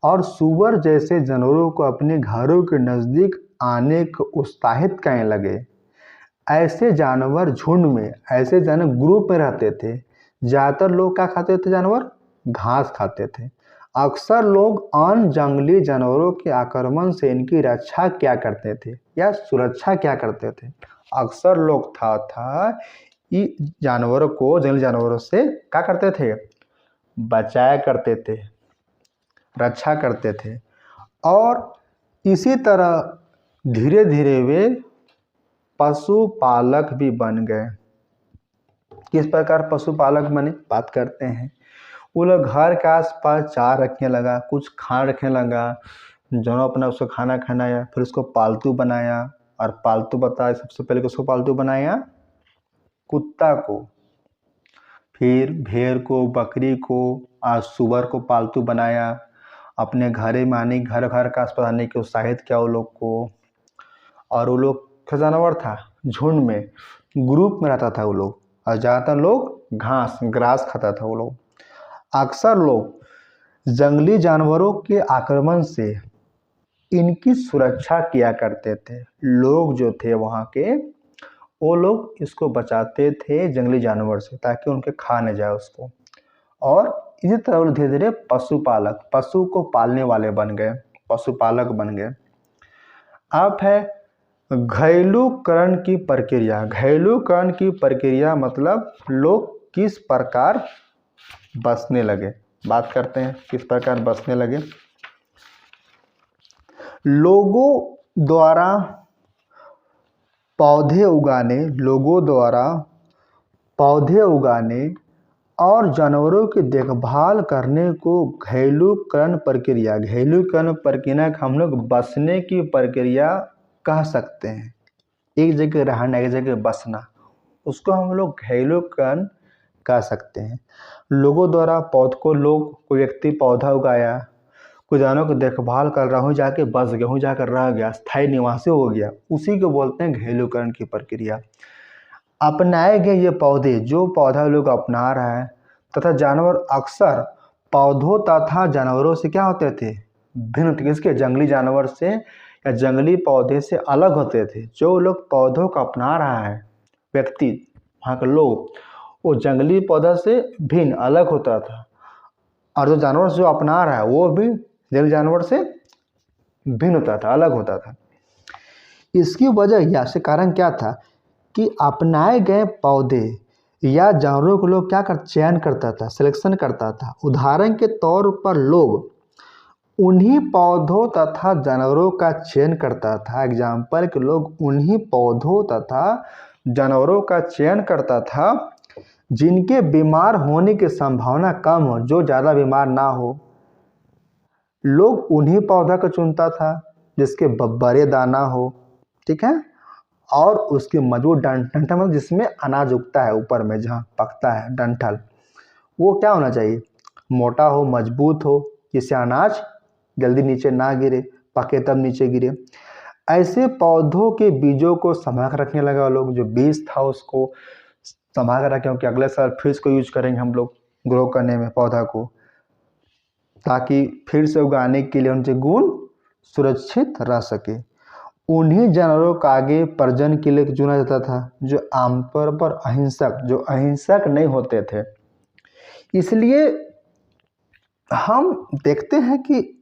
और सुअर जैसे जानवरों को अपने घरों के नजदीक आने को उत्साहित करने लगे। ऐसे जानवर झुंड में, ऐसे जानवर ग्रुप में रहते थे। ज्यादातर लोग क्या खाते थे? जानवर घास खाते थे। अक्सर लोग अन्य जंगली जानवरों के आक्रमण से इनकी रक्षा क्या करते थे या सुरक्षा क्या करते थे? अक्सर लोग ये जानवरों को, जंगली जानवरों से क्या करते थे? बचाया करते थे, रक्षा करते थे। और इसी तरह धीरे धीरे वे पशुपालक भी बन गए। किस प्रकार पशुपालक बने, बात करते हैं। वो लोग घर के आसपास चार रखने लगा, कुछ खाना रखने लगा, जो अपना उसको खाना खाया, फिर उसको पालतू बनाया। और पालतू बताया, सबसे पहले उसको पालतू बनाया कुत्ता को, फिर भेड़ को, बकरी को और सुअर को पालतू बनाया, अपने घरे में आने, घर घर का आसपास आने के उत्साहित किया वो लोग को। और वो लोग का जानवर था, झुंड में ग्रुप में रहता था वो लोग, और ज़्यादातर लोग घास ग्रास खाता था वो लोग। अक्सर लोग जंगली जानवरों के आक्रमण से इनकी सुरक्षा किया करते थे। लोग जो थे वहाँ के, वो लोग इसको बचाते थे जंगली जानवर से, ताकि उनके खा न जाए उसको। और इसी तरह वो धीरे धीरे पशुपालक, पशु को पालने वाले बन गए, पशुपालक बन गए। अब है घरेलूकरण की प्रक्रिया। घरेलूकरण की प्रक्रिया मतलब लोग किस प्रकार बसने लगे। बात करते हैं किस प्रकार बसने लगे। लोगों द्वारा पौधे उगाने, लोगों द्वारा पौधे उगाने और जानवरों की देखभाल करने को घरेलूकरण प्रक्रिया, घरेलूकरण प्रक्रिया हम लोग बसने की प्रक्रिया कह सकते हैं। एक जगह रहना, एक जगह बसना, उसको हम लोग घरेलूकरण कह सकते हैं। लोगों द्वारा कोई व्यक्ति पौधा उगाया, कोई जानवरों की देखभाल कर रहा हूँ, जाके बस गया हूँ, जाकर रह गया, स्थायी निवासी हो गया, उसी को बोलते हैं घरेलूकरण की प्रक्रिया। अपनाए गए ये पौधे, जो पौधा लोग अपना रहा है, तथा जानवर अक्सर पौधों तथा जानवरों से क्या होते थे, भिन्न थे। किसके? जंगली जानवर से या जंगली पौधे से अलग होते थे। जो लोग पौधों को अपना रहा है व्यक्ति, वहाँ के लोग, वो जंगली पौधा से भिन्न अलग होता था। और जो जानवर जो अपना रहा है वो भी जंगली जानवर से भिन्न होता था, अलग होता था। इसकी वजह या से कारण क्या था कि अपनाए गए पौधे या जानवरों को लोग क्या चयन करता था, सिलेक्शन करता था। उदाहरण के तौर पर लोग उन्हीं पौधों तथा जानवरों का चयन करता था। एग्जाम्पल के लोग उन्हीं पौधों तथा जानवरों का चयन करता था जिनके बीमार होने की संभावना कम हो, जो ज़्यादा बीमार ना हो। लोग उन्हीं पौधा को चुनता था जिसके बड़े दाना हो, ठीक है, और उसकी मजबूत डंठल, मतलब जिसमें अनाज उगता है ऊपर में, जहाँ पकता है डंठल, वो क्या होना चाहिए, मोटा हो, मजबूत हो, जिससे अनाज जल्दी नीचे ना गिरे, पके तब नीचे गिरे। ऐसे पौधों के बीजों को संभाल कर रखने लगा लोग। जो बीज था उसको संभाल कर रखें, क्योंकि अगले साल फिर इसको यूज करेंगे हम लोग ग्रो करने में पौधा को, ताकि फिर से उगाने के लिए उनके गुण सुरक्षित रह सके। उन्हीं जानवरों का आगे प्रजनन के लिए चुना जाता था जो आमतौर पर अहिंसक नहीं होते थे। इसलिए हम देखते हैं कि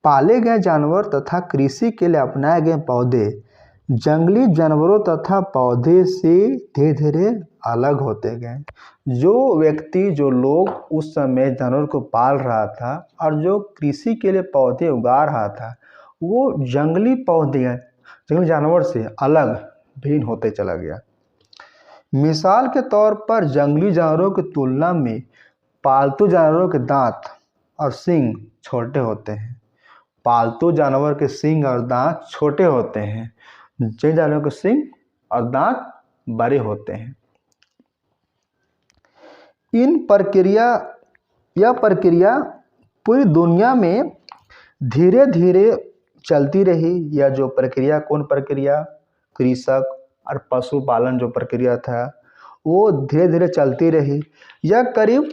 पाले गए जानवर तथा कृषि के लिए अपनाए गए पौधे जंगली जानवरों तथा पौधे से धीरे धीरे अलग होते गए। जो व्यक्ति, जो लोग उस समय जानवर को पाल रहा था और जो कृषि के लिए पौधे उगा रहा था, वो जंगली पौधे, जंगली जानवर से अलग भिन्न होते चला गया। मिसाल के तौर पर जंगली जानवरों की तुलना में पालतू जानवरों के दांत और सींग छोटे होते हैं। पालतू जानवर के सींग और दांत छोटे होते हैं, जंगली जानवरों के सींग और दांत बड़े होते हैं। यह प्रक्रिया पूरी दुनिया में धीरे धीरे चलती रही। यह जो प्रक्रिया, कौन प्रक्रिया, कृषक और पशुपालन जो प्रक्रिया था, वो धीरे धीरे चलती रही। यह करीब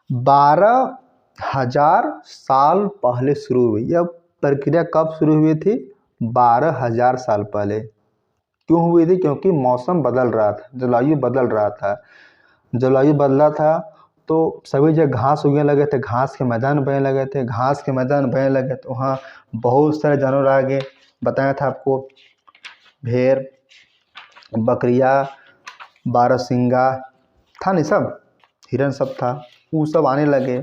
12,000 साल पहले शुरू हुई। यह प्रक्रिया कब शुरू हुई थी? 12,000 साल पहले। क्यों हुई थी? क्योंकि मौसम बदल रहा था, जलवायु बदल रहा था। जलवायु बदला था तो सभी जगह घास उगने लगे थे, घास के मैदान बनने लगे थे, घास के मैदान बनने लगे तो वहाँ बहुत सारे जानवर आ गए। बताया था आपको, भेड़, बकरिया, बारहसिंगा था नहीं, सब हिरन सब था, वो सब आने लगे।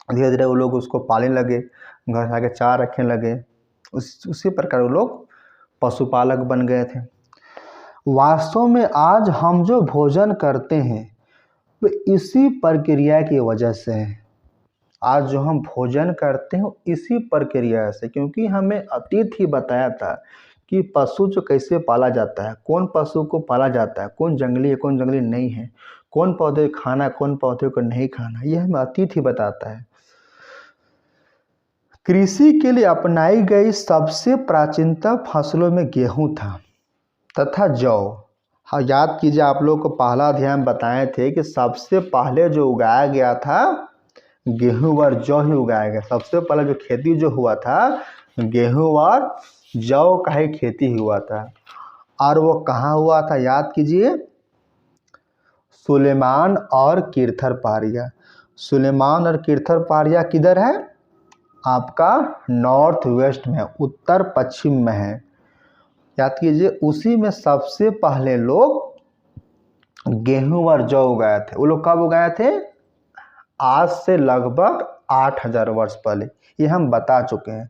धीरे धीरे वो लोग उसको पालने लगे, घर आके चार रखने लगे। उसी प्रकार वो लोग पशुपालक बन गए थे। वास्तव में आज हम जो भोजन करते हैं वो इसी प्रक्रिया की वजह से है। आज जो हम भोजन करते हैं इसी प्रक्रिया से, क्योंकि हमें अतीत ही बताया था कि पशु जो कैसे पाला जाता है, कौन पशु को पाला जाता है, कौन जंगली है, कौन जंगली नहीं है, कौन पौधे खाना, कौन पौधे को नहीं खाना, यह हमें अतीत ही बताता है। कृषि के लिए अपनाई गई सबसे प्राचीनतम फसलों में गेहूं था तथा जौ। हाँ, याद कीजिए, आप लोग को पहला अध्याय में बताए थे कि सबसे पहले जो उगाया गया था गेहूं और जौ ही उगाया गया। सबसे पहले जो खेती जो हुआ था गेहूं और जौ का ही खेती हुआ था। और वो कहाँ हुआ था याद कीजिए, सुलेमान और किरथर पहाड़िया। सुलेमान और किरथर पहाड़िया किधर है? आपका नॉर्थ वेस्ट में, उत्तर पश्चिम में है। याद कीजिए, उसी में सबसे पहले लोग गेहूं और जौ उगाए थे। वो लोग कब उगाए थे? आज से लगभग 8000 वर्ष पहले, ये हम बता चुके हैं।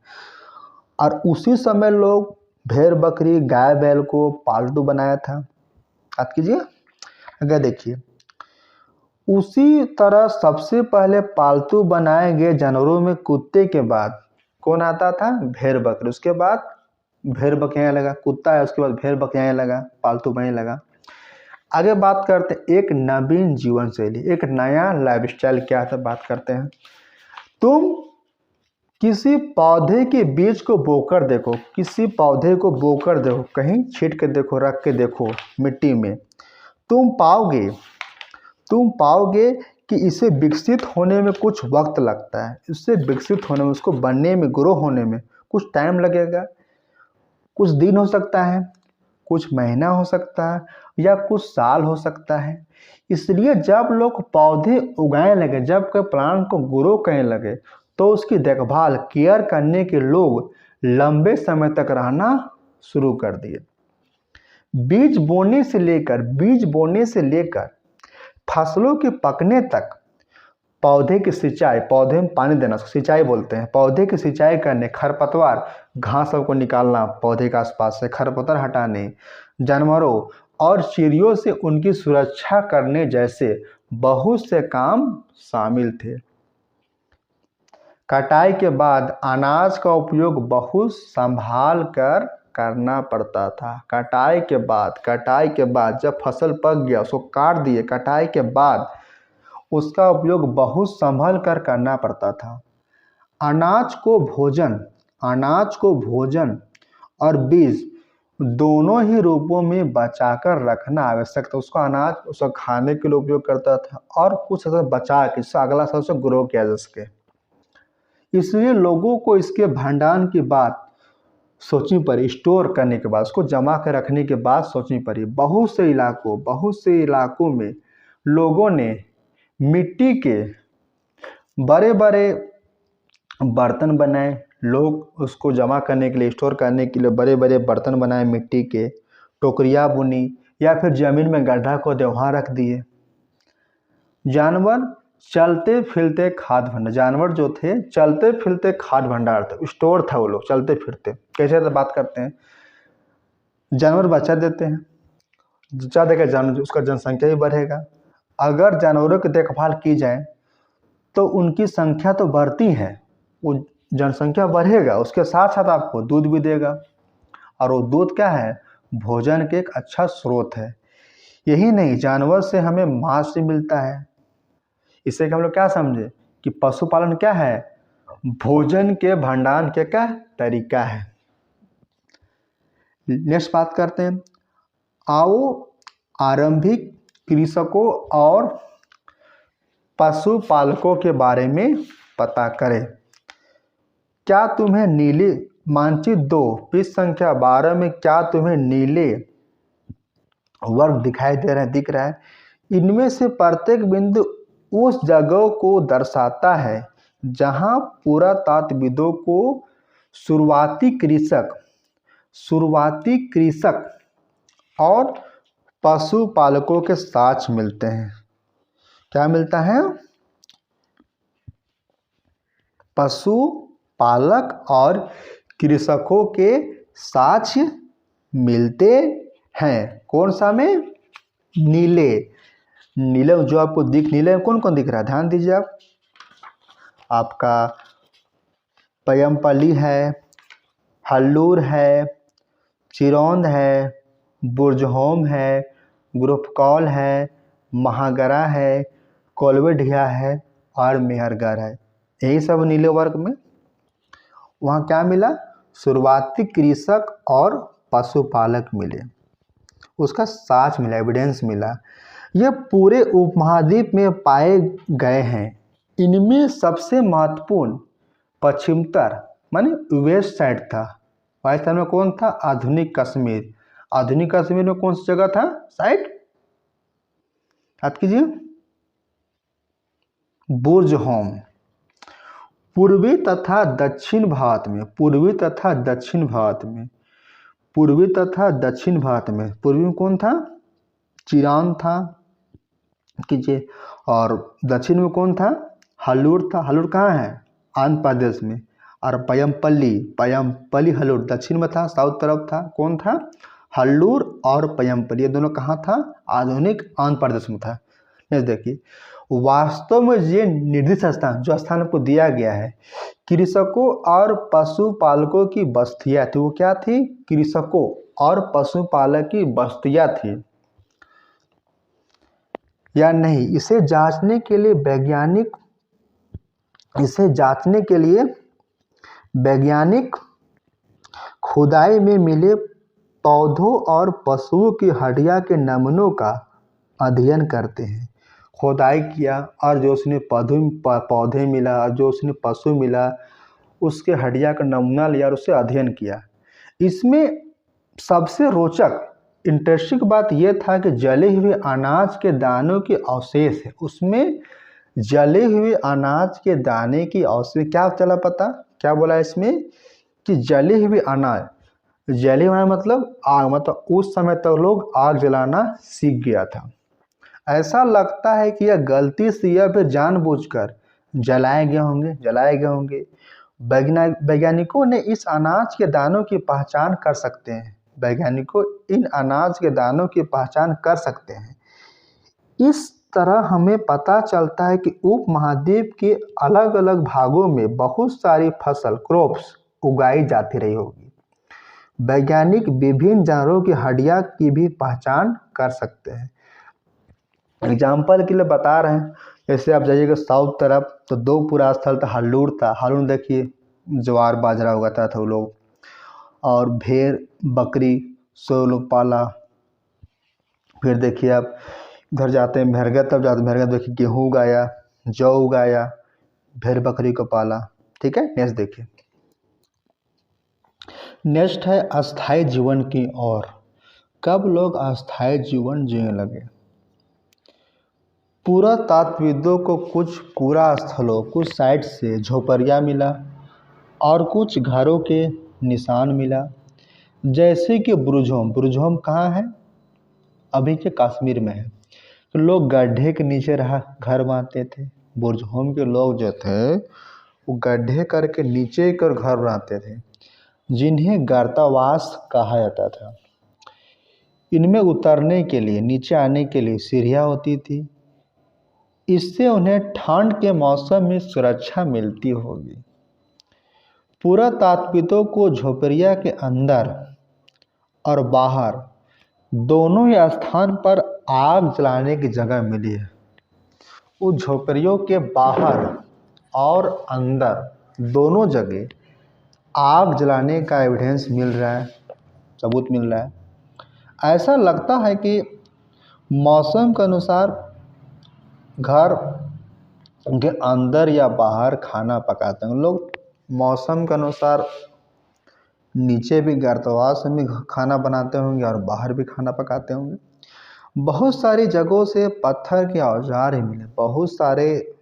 और उसी समय लोग भेड़ बकरी गाय बैल को पालतू बनाया था। याद कीजिए, अगर देखिए, उसी तरह सबसे पहले पालतू बनाए गए जानवरों में कुत्ते के बाद कौन आता था? भेड़ बकरी। उसके बाद भेड़ बकरियाँ लगा, कुत्ता है, उसके बाद भेड़ बकरियाँ लगा, पालतू बनाने लगा। आगे बात करते हैं एक नवीन जीवन शैली, एक नया लाइफस्टाइल क्या है, बात करते हैं। तुम किसी पौधे के बीज को बोकर देखो, किसी पौधे को बोकर देखो, कहीं छींट के देखो, रख के देखो मिट्टी में, तुम पाओगे कि इसे विकसित होने में कुछ वक्त लगता है। इससे विकसित होने में, उसको बनने में, ग्रो होने में कुछ टाइम लगेगा। कुछ दिन हो सकता है, कुछ महीना हो सकता है, या कुछ साल हो सकता है। इसलिए जब लोग पौधे उगाने लगे, जब कोई प्लांट को ग्रो करने लगे, तो उसकी देखभाल केयर करने के लोग लंबे समय तक रहना शुरू कर दिए। बीज बोने से लेकर फसलों के पकने तक पौधे की सिंचाई, पौधे में पानी देना, सिंचाई बोलते हैं। पौधे की सिंचाई करने, खरपतवार, घास सबको निकालना, पौधे के आसपास से खरपतवार हटाने, जानवरों और चिड़ियों से उनकी सुरक्षा करने जैसे बहुत से काम शामिल थे। कटाई के बाद अनाज का उपयोग बहुत संभाल कर करना पड़ता था। कटाई के बाद जब फसल पक गया, उसको काट दिए, कटाई के बाद उसका उपयोग बहुत संभल कर करना पड़ता था। अनाज को भोजन और बीज दोनों ही रूपों में बचाकर रखना आवश्यक था। उसका अनाज उसका खाने के लिए उपयोग करता था और कुछ बचा के अगला साल से ग्रो किया जा सके। इसलिए लोगों को इसके भंडारण की बात सोचनी पड़ी। स्टोर करने के बाद, उसको जमा कर रखने के बाद सोचनी पड़ी। बहुत से इलाकों में लोगों ने मिट्टी के बड़े बड़े बर्तन बनाए। लोग उसको जमा करने के लिए, स्टोर करने के लिए बड़े बड़े बर्तन बनाए, मिट्टी के टोकरियाँ बुनी, या फिर जमीन में गड्ढा को वहाँ रख दिए। जानवर चलते फिरते खाद्य भंडार, जानवर जो थे चलते फिरते खाद्य भंडार थे, स्टोर था। वो लोग चलते फिरते कैसे तो बात करते हैं, जानवर बच्चा देते हैं, बच्चा देकर जानवर, उसका जनसंख्या भी बढ़ेगा। अगर जानवरों की देखभाल की जाए तो उनकी संख्या तो बढ़ती है, वो जनसंख्या बढ़ेगा, उसके साथ साथ आपको दूध भी देगा। और वो दूध क्या है? भोजन के एक अच्छा स्रोत है। यही नहीं, जानवर से हमें मांस भी मिलता है। इससे हम लोग क्या समझे कि पशुपालन क्या है? भोजन के भंडारण के क्या तरीका है। नेक्स्ट बात करते हैं। आओ आरंभिक कृषकों और पशुपालकों के बारे में पता करें। क्या तुम्हें नीले मानचित्र 2 पृष्ठ संख्या 12 में क्या तुम्हें नीले वर्ग दिखाई दे रहे हैं, दिख रहा है? इनमें से प्रत्येक बिंदु उस जगह को दर्शाता है जहां पुरातत्वविदों को शुरुआती कृषक और पशुपालकों के साक्ष्य मिलते हैं। क्या मिलता है? पशुपालक और कृषकों के साक्ष्य मिलते हैं। कौन सा में? नीले जो आपको नीले में कौन कौन दिख रहा है, ध्यान दीजिए आप। आपका पयमपली है, हल्लूर है, चिरौंद है, बुर्जहोम है, ग्रुपकौल है, महागरा है, कोलवेढिया है और मेहरगढ़ है। यही सब नीले वर्ग में। वहाँ क्या मिला? शुरुआती कृषक और पशुपालक मिले, उसका साक्ष्य मिला, एविडेंस मिला। यह पूरे उपमहाद्वीप में पाए गए हैं। इनमें सबसे महत्वपूर्ण पश्चिमोत्तर माने वेस्ट साइड था। पाकिस्तान में कौन था? आधुनिक कश्मीर। आधुनिक कश्मीर में कौन सी जगह था? साइड याद कीजिए, बुर्जहोम। पूर्वी तथा दक्षिण भारत में, पूर्वी तथा दक्षिण भारत में, पूर्वी तथा दक्षिण भारत में, पूर्वी में कौन था? चिरान था कीजिए, और दक्षिण में कौन था? हल्लूर था। हल्लूर कहाँ है? आंध्र प्रदेश में। और पयमपल्ली, पयमपल्ली हल्लूर दक्षिण में था, साउथ तरफ था। कौन था? हल्लूर और पयमपल्ली, ये दोनों कहाँ था? आधुनिक आंध्र प्रदेश में था। ये देखिए, वास्तव में ये निर्दिष्ट स्थान, जो स्थान आपको दिया गया है, कृषकों और पशुपालकों की बस्तियाँ थी। वो क्या थी? कृषकों और पशुपालक की बस्तियाँ थी या नहीं, इसे जांचने के लिए वैज्ञानिक खुदाई में मिले पौधों और पशुओं की हड्डियां के नमूनों का अध्ययन करते हैं। खुदाई किया और जो उसने पौधे मिला और जो उसने पशु मिला, उसके हड्डियां का नमूना लिया और उससे अध्ययन किया। इसमें सबसे रोचक इंटरेस्टिंग बात यह था कि जले हुए अनाज के दानों के अवशेष है। उसमें जले हुए अनाज के दाने की अवशेष, क्या चला पता? क्या बोला इसमें? कि जले हुए अनाज, जले हुए मतलब आग, मतलब उस समय तक लोग आग जलाना सीख गया था। ऐसा लगता है कि यह गलती से या फिर जानबूझकर जलाए गए होंगे। वैज्ञानिकों ने इस अनाज के दानों की पहचान कर सकते हैं। वैज्ञानिकों इन अनाज के दानों की पहचान कर सकते हैं। इस तरह हमें पता चलता है कि उपमहाद्वीप के अलग अलग भागों में बहुत सारी फसल, क्रॉप्स उगाई जाती रही होगी। वैज्ञानिक विभिन्न जानवरों की हड्डियां की भी पहचान कर सकते हैं। एग्जाम्पल के लिए बता रहे हैं, जैसे आप जाइएगा साउथ तरफ तो दो पूरा स्थल था, हल्लूर था। हल्लूर देखिए ज्वार बाजरा उगाता था वो लोग, और भेड़ बकरी सो लोग पाला। फिर देखिए आप इधर जाते हैं मेहरगढ़, तब जाते हैं मेहरगढ़, देखिए गेहूँ उगाया, जौ उगाया, भेड़ बकरी को पाला। ठीक है, नेक्स्ट देखिए। नेक्स्ट है अस्थायी जीवन की ओर। कब लोग अस्थायी जीवन जीने लगे? पुरातत्वविदों को कुछ कूड़ा स्थलों, कुछ साइट से झोपड़ियाँ मिला और कुछ घरों के निशान मिला, जैसे कि बुर्जहोम। बुर्जहोम कहाँ है? अभी के कश्मीर में है। तो लोग गड्ढे के नीचे रहा घर बनाते थे। बुर्जहोम के लोग जो थे वो गड्ढे करके नीचे कर घर बनाते थे, जिन्हें गर्तावास कहा जाता था। इनमें उतरने के लिए, नीचे आने के लिए सीढ़ियाँ होती थी। इससे उन्हें ठंड के मौसम में सुरक्षा मिलती होगी। पुरातत्वविदों को झोपड़िया के अंदर और बाहर दोनों ही स्थान पर आग जलाने की जगह मिली है। उस झोपड़ियों के बाहर और अंदर दोनों जगह आग जलाने का एविडेंस मिल रहा है, सबूत मिल रहा है। ऐसा लगता है कि मौसम के अनुसार घर के अंदर या बाहर खाना पकाते हैं लोग। मौसम के अनुसार नीचे भी गर्तवास में खाना बनाते होंगे और बाहर भी खाना पकाते होंगे। बहुत सारी जगहों से पत्थर के औजार ही मिले। बहुत सारे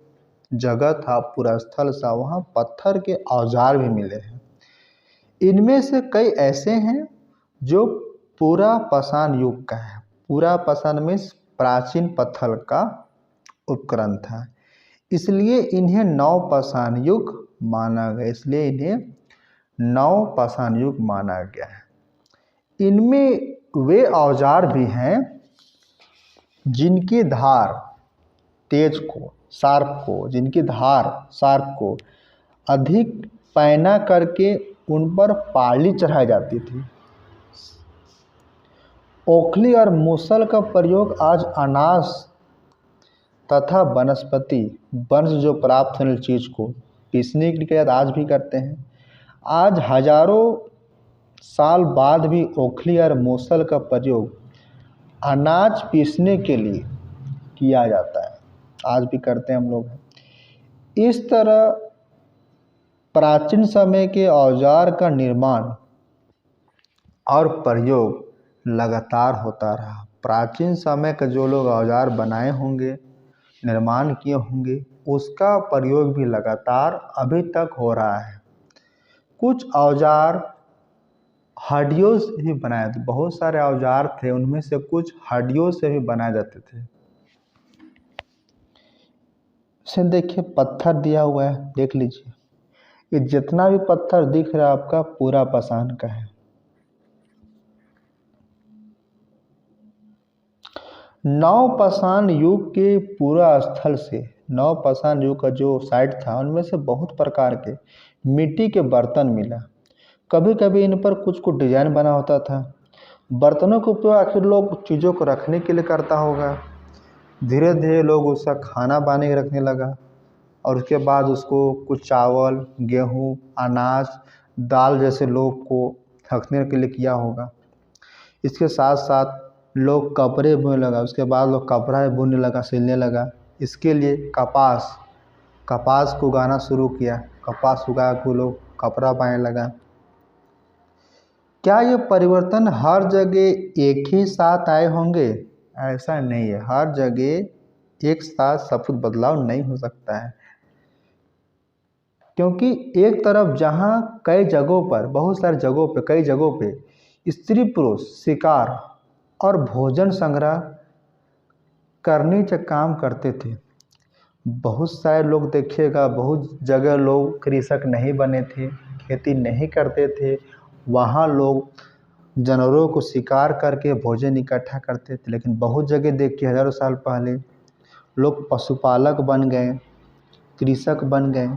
जगह था, पूरा स्थल था, वहाँ पत्थर के औजार भी मिले हैं। इनमें से कई ऐसे हैं जो पूरा पाषाण युग का है। पूरा पाषाण में प्राचीन पत्थर का उपकरण था, इसलिए इन्हें नवपाषाण युग माना गया है। इनमें वे औजार भी हैं जिनकी धार शार्प को अधिक पैना करके उन पर पाली चढ़ाई जाती थी। ओखली और मूसल का प्रयोग आज अनाज तथा वनस्पति वंश जो प्राप्त होने चीज को पीसने के लिए आज भी करते हैं। आज हजारों साल बाद भी ओखली और मूसल का प्रयोग अनाज पीसने के लिए किया जाता है, आज भी करते हैं हम लोग। इस तरह प्राचीन समय के औजार का निर्माण और प्रयोग लगातार होता रहा। प्राचीन समय का जो लोग औजार बनाए होंगे, निर्माण किए होंगे, उसका प्रयोग भी लगातार अभी तक हो रहा है। कुछ औजार हड्डियों से भी बनाए थे, बहुत सारे औजार थे, उनमें से कुछ हड्डियों से भी बनाए जाते थे। इसे देखिए, पत्थर दिया हुआ है, देख लीजिए। ये जितना भी पत्थर दिख रहा है आपका, पूरा पाषाण का है। नवपाषाण युग के पूरा स्थल से, नवपाषाण युग का जो साइट था, उनमें से बहुत प्रकार के मिट्टी के बर्तन मिला। कभी कभी इन पर कुछ कुछ डिजाइन बना होता था। बर्तनों का उपयोग आखिर लोग चीज़ों को रखने के लिए करता होगा। धीरे धीरे लोग उसका खाना बना के रखने लगा, और उसके बाद उसको कुछ चावल, गेहूँ, अनाज, दाल जैसे लोग को रखने के लिए किया होगा। इसके साथ साथ लोग कपड़े बुनने लगा, उसके बाद लोग कपड़ा बुनने लगा, सिलने लगा। इसके लिए कपास को उगाना शुरू किया, कपास उगा के लोग कपड़ा बनाने लगा। क्या ये परिवर्तन हर जगह एक ही साथ आए होंगे? ऐसा नहीं है, हर जगह एक साथ सब कुछ बदलाव नहीं हो सकता है। क्योंकि एक तरफ जहाँ कई जगहों पर, बहुत सारी जगहों पे, कई जगहों पे स्त्री पुरुष शिकार और भोजन संग्रह करने का काम करते थे। बहुत सारे लोग देखिएगा, बहुत जगह लोग कृषक नहीं बने थे, खेती नहीं करते थे। वहाँ लोग जानवरों को शिकार करके भोजन इकट्ठा करते थे। लेकिन बहुत जगह देखिए, हज़ारों साल पहले लोग पशुपालक बन गए, कृषक बन गए,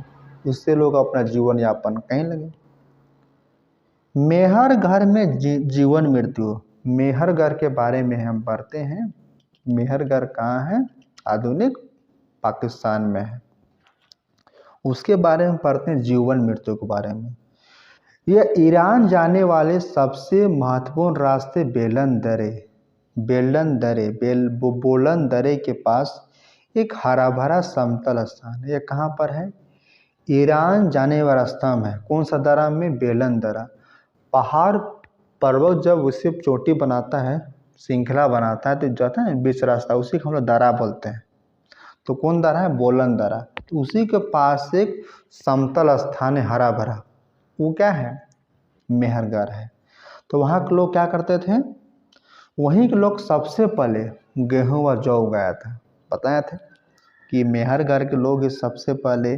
उससे लोग अपना जीवन यापन करने लगे। मेहर घर में जीवन मृत्यु, मेहर घर के बारे में हम पढ़ते हैं। मेहर घर कहाँ है? आधुनिक पाकिस्तान में है। उसके बारे में पढ़ते हैं, जीवन मृत्यु के बारे में। यह ईरान जाने वाले सबसे महत्वपूर्ण रास्ते बोलन दरे के पास एक हरा भरा समतल स्थान है। यह कहाँ पर है? ईरान जाने वाला रास्ता में है। कौन सा दरा में? बेलन दरा। पहाड़ पर्वत जब उसे चोटी बनाता है, श्रृंखला बनाता है, तो जाता है बीच रास्ता, उसी को हम लोग दरा बोलते हैं। तो कौन दरा है? बोलन दरा। तो उसी के पास एक समतल स्थान है, हरा भरा, वो क्या है? मेहरगढ़ है। तो वहाँ के लोग क्या करते थे? वहीं के लोग सबसे पहले गेहूँ व जौ उगाया था। बताया था कि मेहरगढ़ के लोग ही सबसे पहले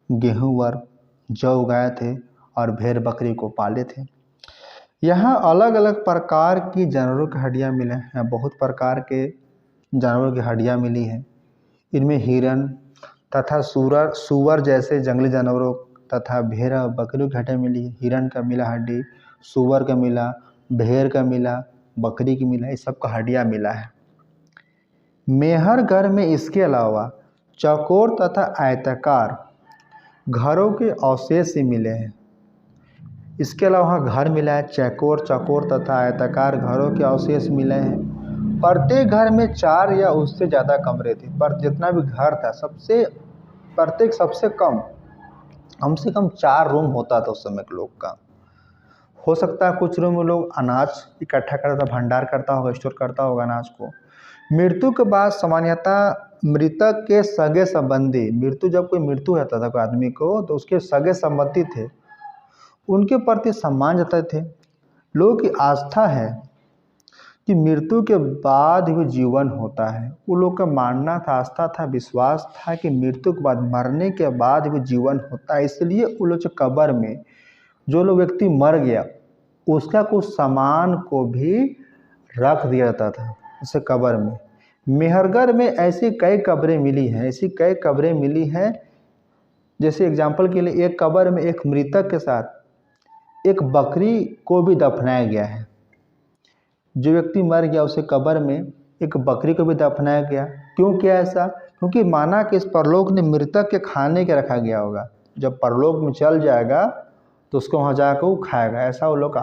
गेहूँ व जौ उगाए थे और भेड़ बकरी को पाले थे। यहाँ अलग अलग प्रकार की जानवरों की हड्डियाँ मिले हैं। यहाँ बहुत प्रकार के जानवरों की हड्डियाँ मिली हैं। इनमें हिरन तथा सूअर जैसे जंगली जानवरों तथा भेड़ और बकरियों की हड्डियाँ मिली है। हिरन का मिला हड्डी, सूअर का मिला, भेड़ का मिला, बकरी की मिला, इस सब का हड्डियाँ मिला है। मेहरगढ़ में इसके अलावा चौकोर तथा आयताकार घरों के अवशेष भी मिले हैं। इसके अलावा घर मिला है, चौकोर तथा आयताकार घरों के अवशेष मिले हैं। प्रत्येक घर में 4 या उससे ज़्यादा कमरे थे। पर जितना भी घर था, प्रत्येक सबसे कम से कम 4 रूम होता था उस समय के लोग का। हो सकता है कुछ रूम में लोग अनाज इकट्ठा करता था, भंडार करता होगा, स्टोर करता होगा अनाज को। मृत्यु के बाद सामान्यतः मृतक के सगे संबंधी, जब कोई मृत्यु होता था कोई आदमी को, तो उसके सगे संबंधी थे, उनके प्रति सम्मान जताते थे। लोगों की आस्था है कि मृत्यु के बाद भी जीवन होता है। वो लोग का मानना था, आस्था था, विश्वास था कि मृत्यु के बाद, मरने के बाद भी जीवन होता है। इसलिए वो लोग कब्र में जो लोग व्यक्ति मर गया, उसका कुछ सामान को भी रख दिया जाता था उसे कब्र में। मेहरगढ़ में ऐसी कई कब्रें मिली हैं। जैसे एग्जाम्पल के लिए, एक कब्र में एक मृतक के साथ एक बकरी को भी दफनाया गया है। जो व्यक्ति मर गया, उसे कब्र में एक बकरी को भी दफनाया गया। क्यों किया ऐसा? क्योंकि माना कि इस परलोक ने मृतक के खाने के रखा गया होगा। जब परलोक में चल जाएगा तो उसको वहाँ जाकर वो खाएगा, ऐसा वो लोग